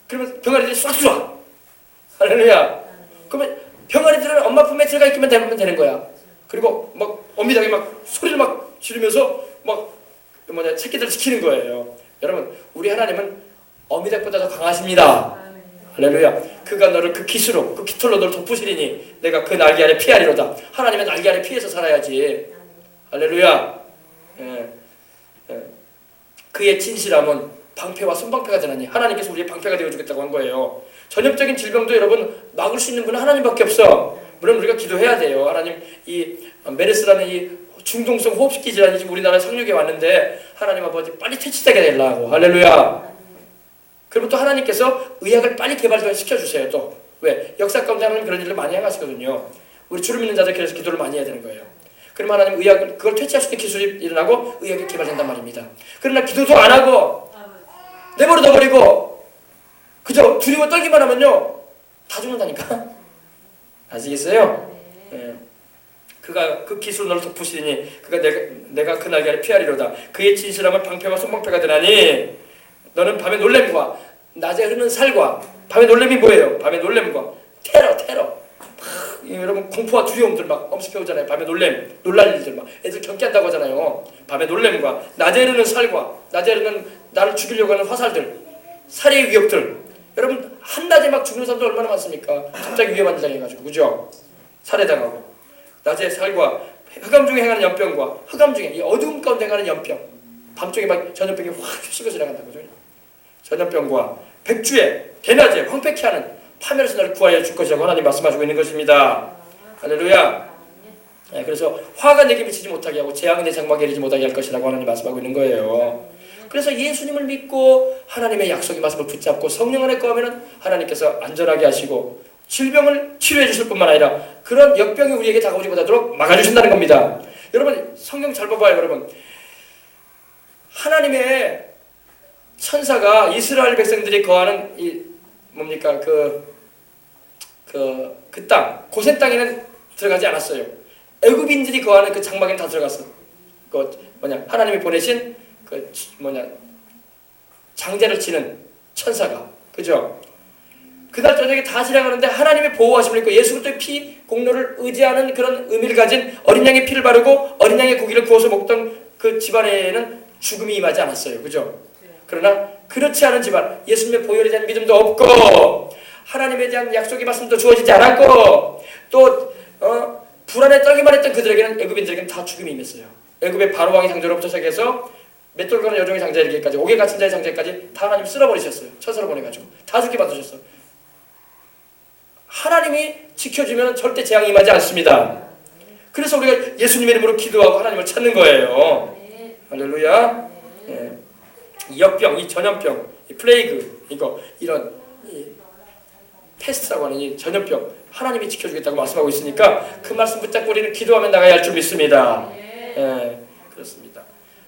그러면 병아리들이 싹 쏘아. 할렐루야. 그러면 병아리들은 엄마 품에 들어가 있기만 되는 거야. 그리고 막 어미닭이 막 소리를 막 지르면서 막 새끼들을 지키는 거예요. 여러분, 우리 하나님은 어미닭보다 더 강하십니다. 할렐루야. 그가 너를 그 기수로, 그 깃털로 너를 덮으시리니 내가 그 날개 아래 피하리로다. 하나님의 날개 아래 피해서 살아야지. 할렐루야. 예. 예. 그의 진실함은 방패와 손방패가 되나니 하나님께서 우리의 방패가 되어주겠다고 한 거예요. 전염적인 질병도 여러분 막을 수 있는 분은 하나님밖에 없어. 물론 우리가 기도해야 돼요. 하나님, 이 메르스라는 이 중동성 호흡기 질환이 지금 우리나라에 상륙해 왔는데 하나님 아버지 빨리 퇴치되게 되려고. 할렐루야. 그리고 또 하나님께서 의학을 빨리 개발시켜주세요. 또 왜? 역사 가운데 하나님 그런 일을 많이 행하시거든요. 우리 주를 믿는 자들 그래서 기도를 많이 해야 되는 거예요. 그러면 하나님 의학을 그걸 퇴치할 수 있는 기술이 일어나고 의학이 개발된단 말입니다. 그러나 기도도 안 하고 내버려 둬버리고 그저 두려워 떨기만 하면요 다 죽는다니까. 아시겠어요? 예. 그가 그 기술로 너를 덮으시니 그가 내가 그 날개 아래 피하리로다. 그의 진실함은 방패와 손방패가 되나니 너는 밤의 놀램과 낮에 흐르는 살과. 밤의 놀램이 뭐예요? 밤의 놀램과 테러. 여러분 공포와 두려움들 막 엄습해 오잖아요. 밤에 놀랄 일들 막 애들 경계한다고 하잖아요. 밤에 놀램과 낮에 흐르는 살과 낮에 흐르는 나를 죽이려고 하는 화살들, 살해의 위협들. 여러분 한낮에 막 죽는 사람도 얼마나 많습니까? 갑자기 위험한 일 당해가지고 그죠? 살해당하고 낮에 살과 흑암 중에 행하는 연병과 흑암 중에 이 어두움 가운데 행하는 연병. 밤중에 막 전염병이 확 휩쓸고 지나간다고 그죠? 전염병과 백주에 대낮에 황폐케 하는 파멸에서 나를 구하여 줄 것이라고 하나님 말씀하시고 있는 것입니다. 할렐루야. 네, 그래서 화가 내게 미치지 못하게 하고 재앙이 내 장막에 이르지 못하게 할 것이라고 하나님 말씀하고 있는 거예요. 그래서 예수님을 믿고 하나님의 약속의 말씀을 붙잡고 성령 안에 거하면 하나님께서 안전하게 하시고 질병을 치료해 주실 뿐만 아니라 그런 역병이 우리에게 다가오지 못하도록 막아주신다는 겁니다. 여러분 성경 잘 봐봐요. 여러분 하나님의 천사가 이스라엘 백성들이 거하는 이 뭡니까 그 땅 고센 땅에는 들어가지 않았어요. 애굽인들이 거하는 그 장막에는 다 들어갔어. 하나님이 보내신 장대를 치는 천사가 그죠? 그날 저녁에 다 지나가는데 하나님의 보호하심을 입고 예수 그리스도의 피 공로를 의지하는 그런 의미를 가진 어린 양의 피를 바르고 어린 양의 고기를 구워서 먹던 그 집안에는 죽음이 임하지 않았어요. 그죠? 그러나 그렇지 않은 집안, 예수님의 보혈에 대한 믿음도 없고 하나님에 대한 약속의 말씀도 주어지지 않았고 또 불안에 떨기만 했던 그들에게는 애굽인들에게는 다 죽음이 임했어요. 애굽의 바로왕의 장자로부터 시작해서 맷돌가는 여종의 장자에 이르기까지 옥에 갇힌 자의 장자까지 다 하나님 쓸어버리셨어요. 천사를 보내가지고 다 죽게 만드셨어. 하나님이 지켜주면 절대 재앙이 임하지 않습니다. 그래서 우리가 예수님의 이름으로 기도하고 하나님을 찾는 거예요. 할렐루야. 예. 이 역병, 이 전염병, 이 플레이그, 이런 이 패스트라고 하는 이 전염병 하나님이 지켜주겠다고 말씀하고 있으니까 그 말씀 붙잡고 우리는 기도하면 나가야 할 줄 믿습니다. 예, 그렇습니다.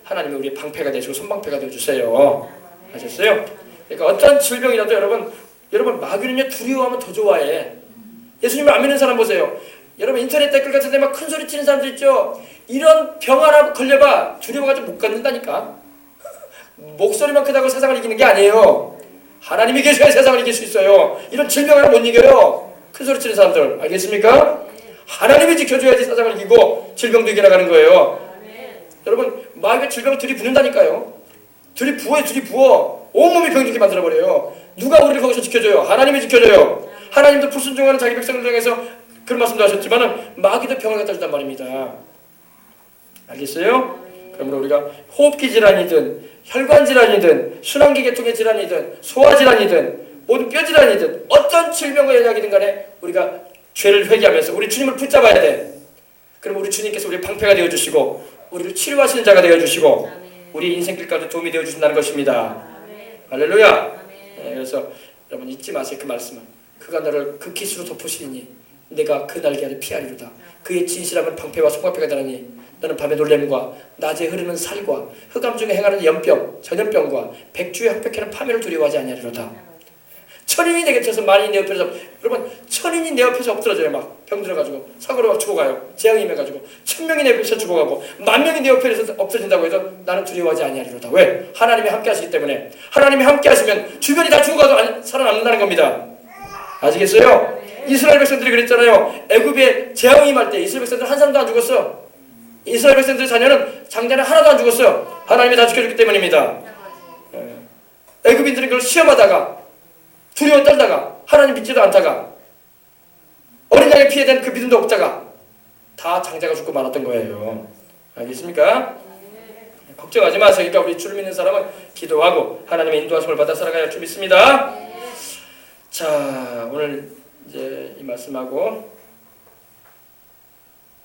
하나님이 우리의 방패가 되시고 손방패가 되어주세요. 아셨어요? 그러니까 어떤 질병이라도 여러분 마귀는요 두려워하면 더 좋아해. 예수님을 안 믿는 사람 보세요. 여러분 인터넷 댓글 같은 데 막 큰 소리 치는 사람들 있죠. 이런 병 하나 걸려봐 두려워가지고 못 갖는다니까. 목소리만 크다고 세상을 이기는 게 아니에요. 하나님이 계셔야 세상을 이길 수 있어요. 이런 질병을 못 이겨요. 큰 소리 치는 사람들 알겠습니까? 하나님이 지켜줘야지 세상을 이기고 질병도 이겨나가는 거예요. 여러분 마귀가 질병을 들이붓는다니까요. 들이부어 온몸이 병들게 만들어버려요. 누가 우리를 거기서 지켜줘요? 하나님이 지켜줘요. 하나님도 불순종하는 자기 백성들을 향해서 그런 말씀도 하셨지만 마귀도 병을 갖다 준단 말입니다. 알겠어요? 그러므로 우리가 호흡기 질환이든 혈관 질환이든 순환기 계통의 질환이든 소화 질환이든 모든 뼈 질환이든 어떤 질병과 연약이든 간에 우리가 죄를 회개하면서 우리 주님을 붙잡아야 돼. 그럼 우리 주님께서 우리 방패가 되어주시고 우리를 치료하시는 자가 되어주시고 우리 인생길 가운데 도움이 되어주신다는 것입니다. 할렐루야. 네, 그래서 여러분 잊지 마세요. 그 말씀은 그가 너를 그 기수로 덮으시니 내가 그 날개 아래 피하리로다. 그의 진실함은 방패와 손방패가 되나니 너는 밤의 놀램과 낮에 흐르는 살과 흑암 중에 행하는 연병, 전염병과 백주에 황폐케는 파멸을 두려워하지 아니하리로다. 천인이 내 곁에서 만인이 내 옆에서, 여러분 천인이 내 옆에서 엎드러져요. 막 병들어가지고 사고로 막 죽어가요. 재앙이 임해가지고 1000명이 내 옆에서 죽어가고 10,000명이 내 옆에서 엎드러진다고 해서 나는 두려워하지 아니하리로다. 왜? 하나님이 함께 하시기 때문에. 하나님이 함께 하시면 주변이 다 죽어가도 살아남는다는 겁니다. 아시겠어요? 이스라엘 백성들이 그랬잖아요. 애굽에 재앙이 임할 때 이스라엘 백성들 한 사람도 안 죽었어. 이스라엘 백성들의 자녀는 장자는 하나도 안 죽었어요. 하나님이 다 지켜줬기 때문입니다. 애굽인들은 그걸 시험하다가 두려워 떨다가 하나님 믿지도 않다가 어린 양의 피에 대한 그 믿음도 없다가 다 장자가 죽고 말았던 거예요. 알겠습니까? 걱정하지 마세요. 그러니까 우리 주를 믿는 사람은 기도하고 하나님의 인도하심을 받아 살아가야 할 줄 믿습니다. 자, 오늘 이제 이 말씀하고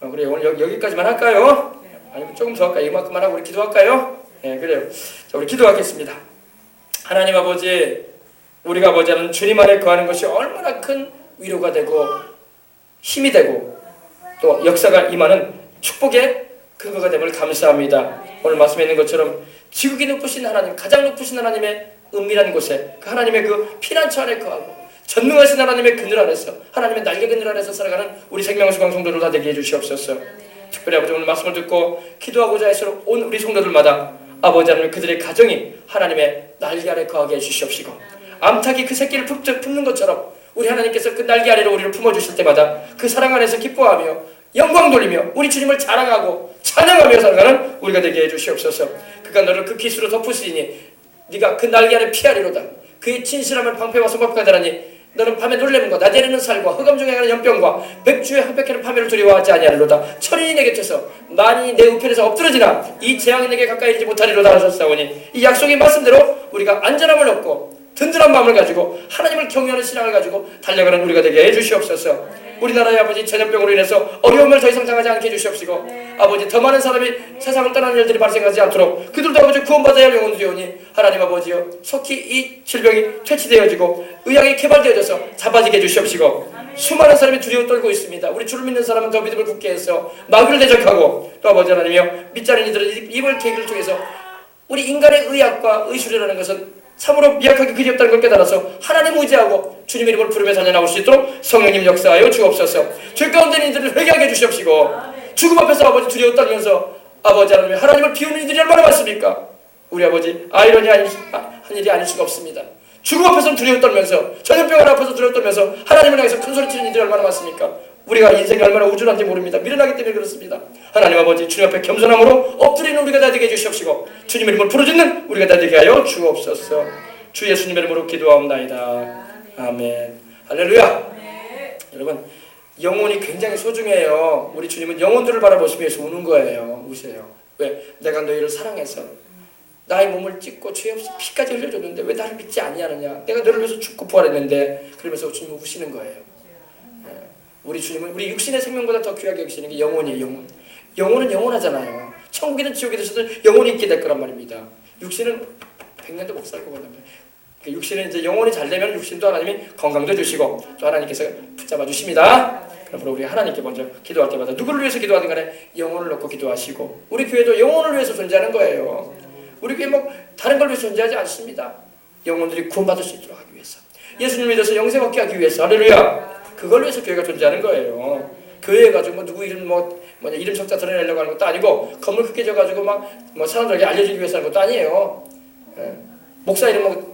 그래 오늘 여기까지만 할까요? 아니면 조금 더 할까요? 이만큼만 하고 우리 기도할까요? 네, 그래요. 자, 우리 기도하겠습니다. 하나님 아버지, 우리가 아버지는 주님 안에 거하는 것이 얼마나 큰 위로가 되고 힘이 되고 또 역사가 임하는 축복의 근거가 됨을 감사합니다. 오늘 말씀에 있는 것처럼 지극히 높으신 하나님, 가장 높으신 하나님의 은밀한 곳에 그 하나님의 그 피난처 안에 거하고 전능하신 하나님의 그늘 안에서 하나님의 날개 그늘 안에서 살아가는 우리 생명수강 성도들 다 되게 해주시옵소서. 특별히 아버지 오늘 말씀을 듣고 기도하고자 해서 온 우리 성도들마다 아버지 하나님 그들의 가정이 하나님의 날개 아래 거하게 해주시옵시고 암탉이 그 새끼를 품는 것처럼 우리 하나님께서 그 날개 아래로 우리를 품어주실 때마다 그 사랑 안에서 기뻐하며 영광 돌리며 우리 주님을 자랑하고 찬양하며 살아가는 우리가 되게 해주시옵소서. 그가 너를 그 기수로 덮으시니 네가 그 날개 아래 피하리로다. 그의 진실함을 방패와 성곽과 다라니 너는 밤에 놀래는 낮에 내는 살과 흑암 중에 가는 연병과 백주에 흑백해는 파멸을 두려워하지 아니하리로다. 천인이 내 곁에서 만인이 내 우편에서 엎드러지나 이 재앙이 내게 가까이 이르지 못하리로다 하셨사오니 이 약속의 말씀대로 우리가 안전함을 얻고 든든한 마음을 가지고 하나님을 경외하는 신앙을 가지고 달려가는 우리가 되게 해주시옵소서. 우리나라의 아버지 전염병으로 인해서 어려움을 더 이상 당하지 않게 해주시옵시고 아버지 더 많은 사람이 세상을 떠나는 일들이 발생하지 않도록 그들도 아버지 구원받아야 할 영혼들이 오니 하나님 아버지여 속히 이 질병이 퇴치되어지고 의학이 개발되어져서 잡아지게 해주시옵시고 수많은 사람이 두려워 떨고 있습니다. 우리 주를 믿는 사람은 더 믿음을 굳게 해서 마귀를 대적하고 또 아버지 하나님이여 믿지 않은 이들은 이번 계기를 통해서 우리 인간의 의학과 의술이라는 것은 참으로 미약하게 그지없다는 걸 깨달아서 하나님 의지하고 주님의 이름을 부르며 달려나올 수 있도록 성령님 역사하여 주옵소서. 죄 가운데 있는 이들을 회개하게 해주시옵시고 죽음 앞에서 아버지 두려워 떨면서 아버지 하나님 하나님을 비우는 이들이 얼마나 많습니까? 우리 아버지 아이러니한 일이 아닐 수가 없습니다. 죽음 앞에서는 두려워 떨면서 전염병 앞에서 두려워 떨면서 하나님을 향해서 큰소리 치는 이들이 얼마나 많습니까? 우리가 인생이 얼마나 우준한지 모릅니다. 미련하기 때문에 그렇습니다. 하나님 아버지 주님 앞에 겸손함으로 엎드리는 우리가 다 되게 해주시옵시고 주님의 이름을 부르짖는 우리가 다 되게 하여 주옵소서. 주 예수님의 이름으로 기도하옵나이다. 아멘. 할렐루야. 여러분 영혼이 굉장히 소중해요. 우리 주님은 영혼들을 바라보시면서 우는 거예요. 우세요. 왜? 내가 너희를 사랑해서 나의 몸을 찢고 죄 없이 피까지 흘려줬는데 왜 나를 믿지 아니하느냐. 내가 너를 위해서 죽고 부활했는데 그러면서 주님은 우시는 거예요. 우리 주님은 우리 육신의 생명보다 더 귀하게 여기시는 게 영혼이에요. 영혼. 영혼은 영원하잖아요. 천국이든 지옥에 드셔도 영혼이 있게 될 거란 말입니다. 육신은 100년도 못 살 거거든요. 육신은 이제 영혼이 잘 되면 육신도 하나님이 건강도 주시고 또 하나님께서 붙잡아 주십니다. 그러므로 우리 하나님께 먼저 기도할 때마다 누구를 위해서 기도하든 간에 영혼을 놓고 기도하시고 우리 교회도 영혼을 위해서 존재하는 거예요. 우리 교회 뭐 다른 걸 위해서 존재하지 않습니다. 영혼들이 구원받을 수 있도록 하기 위해서 예수님 믿어서 영생 얻게 하기 위해서 할렐루야. 그걸 위해서 교회가 존재하는 거예요. 교회 가지고 뭐 누구 이름 이름 석자 드러내려고 하는 것도 아니고 건물 크게 져가지고 뭐 사람들에게 알려주기 위해서 하는 것도 아니에요. 목사 이름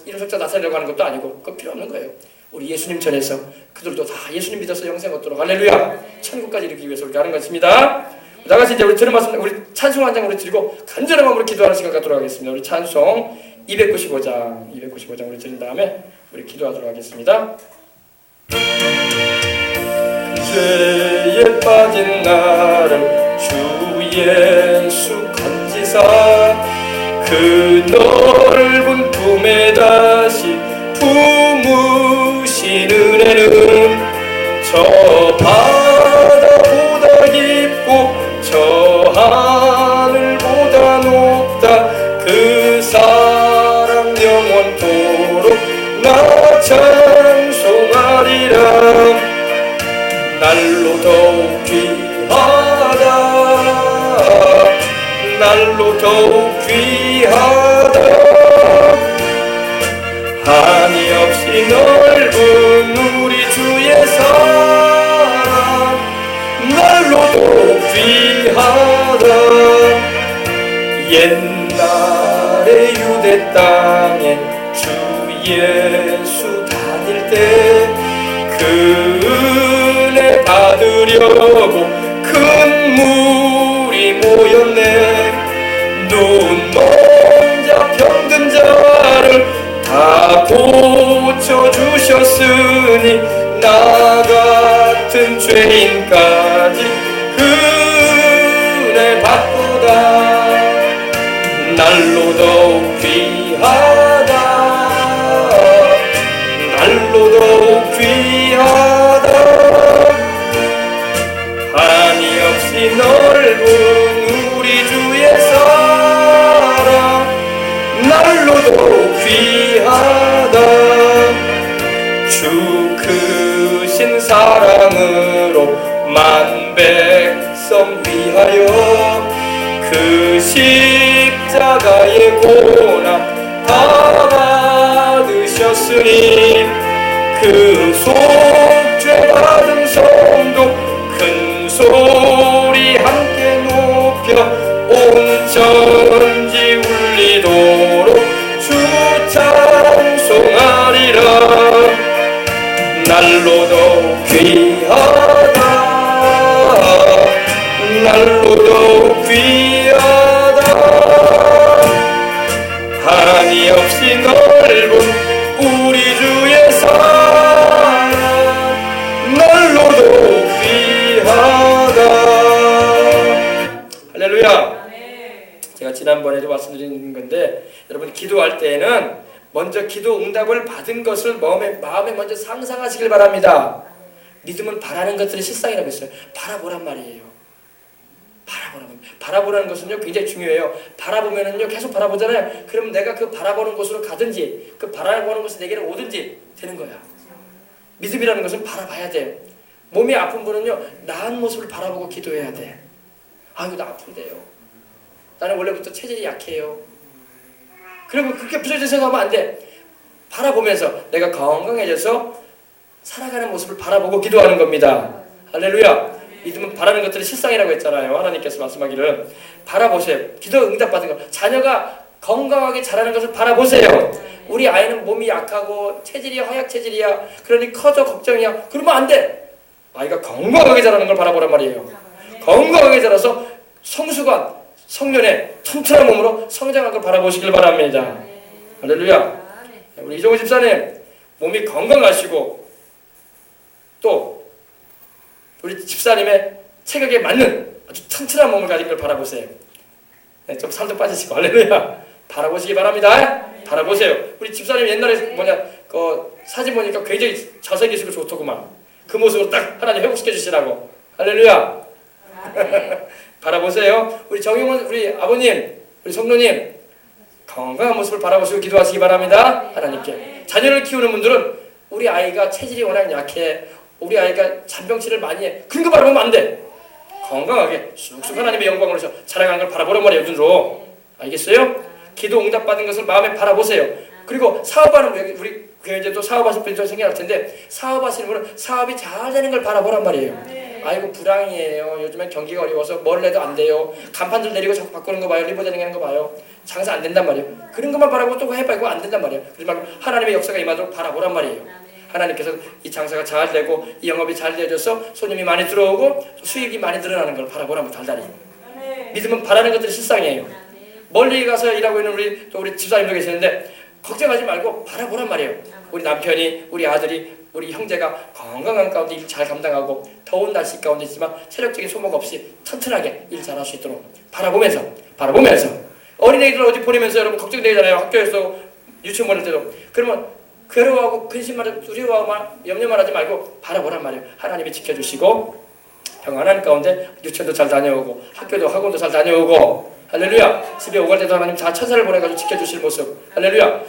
이름 석자 나타내려고 하는 것도 아니고 그거 필요 없는 거예요. 우리 예수님 전에서 그들도 다 예수님 믿어서 영생 얻도록 할렐루야. 천국까지 이르기 위해서 우리가 하는 것입니다. 나가서 이제 우리 들은 말씀 우리 찬송 한 장 우리 드리고 간절한 마음으로 기도하는 시간 갖도록 하겠습니다. 우리 찬송 295장 우리 드린 다음에 우리 기도하도록 하겠습니다. 죄에 빠진 나를 주 예수 건지사 그 넓은 품에 다시 품으신 은혜는 저 바다보다 깊고 저 하늘보다 높다. 그 사랑 영원토록 나 찬송하리라. 날로 더욱 귀하다. 날로 더욱 귀하다. 한이 없이 너 땅에 주 예수 다닐 때 그 은혜 받으려고 큰 물이 모였네. 눈먼 자 병든 자를 다 고쳐주셨으니 나 같은 죄인까지 은혜 받고다. 날로 더욱 귀하다. 날로 더욱 귀하다. 한이 없이 넓은 우리 주의 사랑 날로 더욱 귀하다. 주 크신 사랑으로 만 백성 위하여 그 십자가의 고난 다 받으셨으니 그 속죄 받은 성도 큰 소리 함께 높여 온 천지 울리도록 주 찬송하리라. 날로 더욱 귀하다. 날로 더욱 귀하다. 한이 없이 넓은 우리 주의 사랑 날로 더욱 귀하다. 할렐루야. 제가 지난번에도 말씀드린 건데 여러분 기도할 때에는 먼저 기도 응답을 받은 것을 마음에 먼저 상상하시길 바랍니다. 믿음은 바라는 것들이 실상이라고 했어요. 바라보란 말이에요. 바라보라는 것은요 굉장히 중요해요. 바라보면은요 계속 바라보잖아요. 그러면 내가 그 바라보는 곳으로 가든지 그 바라보는 곳에 내게는 오든지 되는 거야. 믿음이라는 것은 바라봐야 돼. 몸이 아픈 분은요 나은 모습을 바라보고 기도해야 돼. 아이고 나 아픈데요. 나는 원래부터 체질이 약해요. 그리고 그렇게 부서져 생각하면 안 돼. 바라보면서 내가 건강해져서 살아가는 모습을 바라보고 기도하는 겁니다. 할렐루야. 믿음은 바라는 것들이 실상이라고 했잖아요. 하나님께서 말씀하기를 바라보세요. 기도 응답받은 거. 자녀가 건강하게 자라는 것을 바라보세요. 우리 아이는 몸이 약하고 체질이 허약 체질이야. 그러니 커져 걱정이야. 그러면 안 돼. 아이가 건강하게 자라는 걸 바라보란 말이에요. 건강하게 자라서 성숙한 성년의 튼튼한 몸으로 성장한 걸 바라보시길 바랍니다. 할렐루야. 우리 이종우 집사님 몸이 건강하시고 또 우리 집사님의 체격에 맞는 아주 튼튼한 몸을 가진 걸 바라보세요. 네, 좀 살도 빠지시고 할렐루야. 바라보시기 바랍니다. 바라보세요. 우리 집사님 옛날에 그 사진 보니까 굉장히 잘생기시고 좋더구만. 그 모습으로 딱 하나님 회복시켜 주시라고. 할렐루야. 바라보세요. 우리 정용원 우리 아버님, 우리 성도님 건강한 모습을 바라보시고 기도하시기 바랍니다. 하나님께. 자녀를 키우는 분들은 우리 아이가 체질이 워낙 약해. 우리 아이가 잔병치를 많이 해. 그런 거 바라보면 안 돼. 건강하게 쑥쑥 하나님의 영광을 위해서 자라가는 걸 바라보란 말이에요. 눈으로. 알겠어요? 기도 응답받은 것을 마음에 바라보세요. 그리고 사업하는 우리 교회 이제 또 사업하실 분이 또 생겨날 텐데 사업하시는 분은 사업이 잘 되는 걸 바라보란 말이에요. 아이고 불황이에요. 요즘엔 경기가 어려워서 뭘 내도 안 돼요. 간판들 내리고 자꾸 바꾸는 거 봐요. 리모델링 하는 거 봐요. 장사 안 된단 말이에요. 그런 것만 바라보고 또 해봐도 안 된단 말이에요. 그러지 말고 하나님의 역사가 임하도록 바라보란 말이에요. 하나님께서 이 장사가 잘 되고 이 영업이 잘 되어져서 손님이 많이 들어오고 수익이 많이 늘어나는 걸 바라보라면 달달이. 믿음은 바라는 것들이 실상이에요. 멀리 가서 일하고 있는 우리 집사님도 계시는데 걱정하지 말고 바라보란 말이에요. 우리 남편이, 우리 아들이, 우리 형제가 건강한 가운데 일 잘 감당하고 더운 날씨 가운데 있지만 체력적인 소모가 없이 튼튼하게 일 잘할 수 있도록 바라보면서 어린애들 어디 보내면서 여러분 걱정되잖아요. 학교에서 유치원 보낼 때도. 그러면 괴로워하고 근심하고 두려워하고 염려만 하지 말고 바라보란 말이에요. 하나님이 지켜주시고 평안한 가운데 유치원도 잘 다녀오고 학교도 학원도 잘 다녀오고 할렐루야. 집에 오갈 때도 하나님 다 천사를 보내가지고 지켜주실 모습 할렐루야.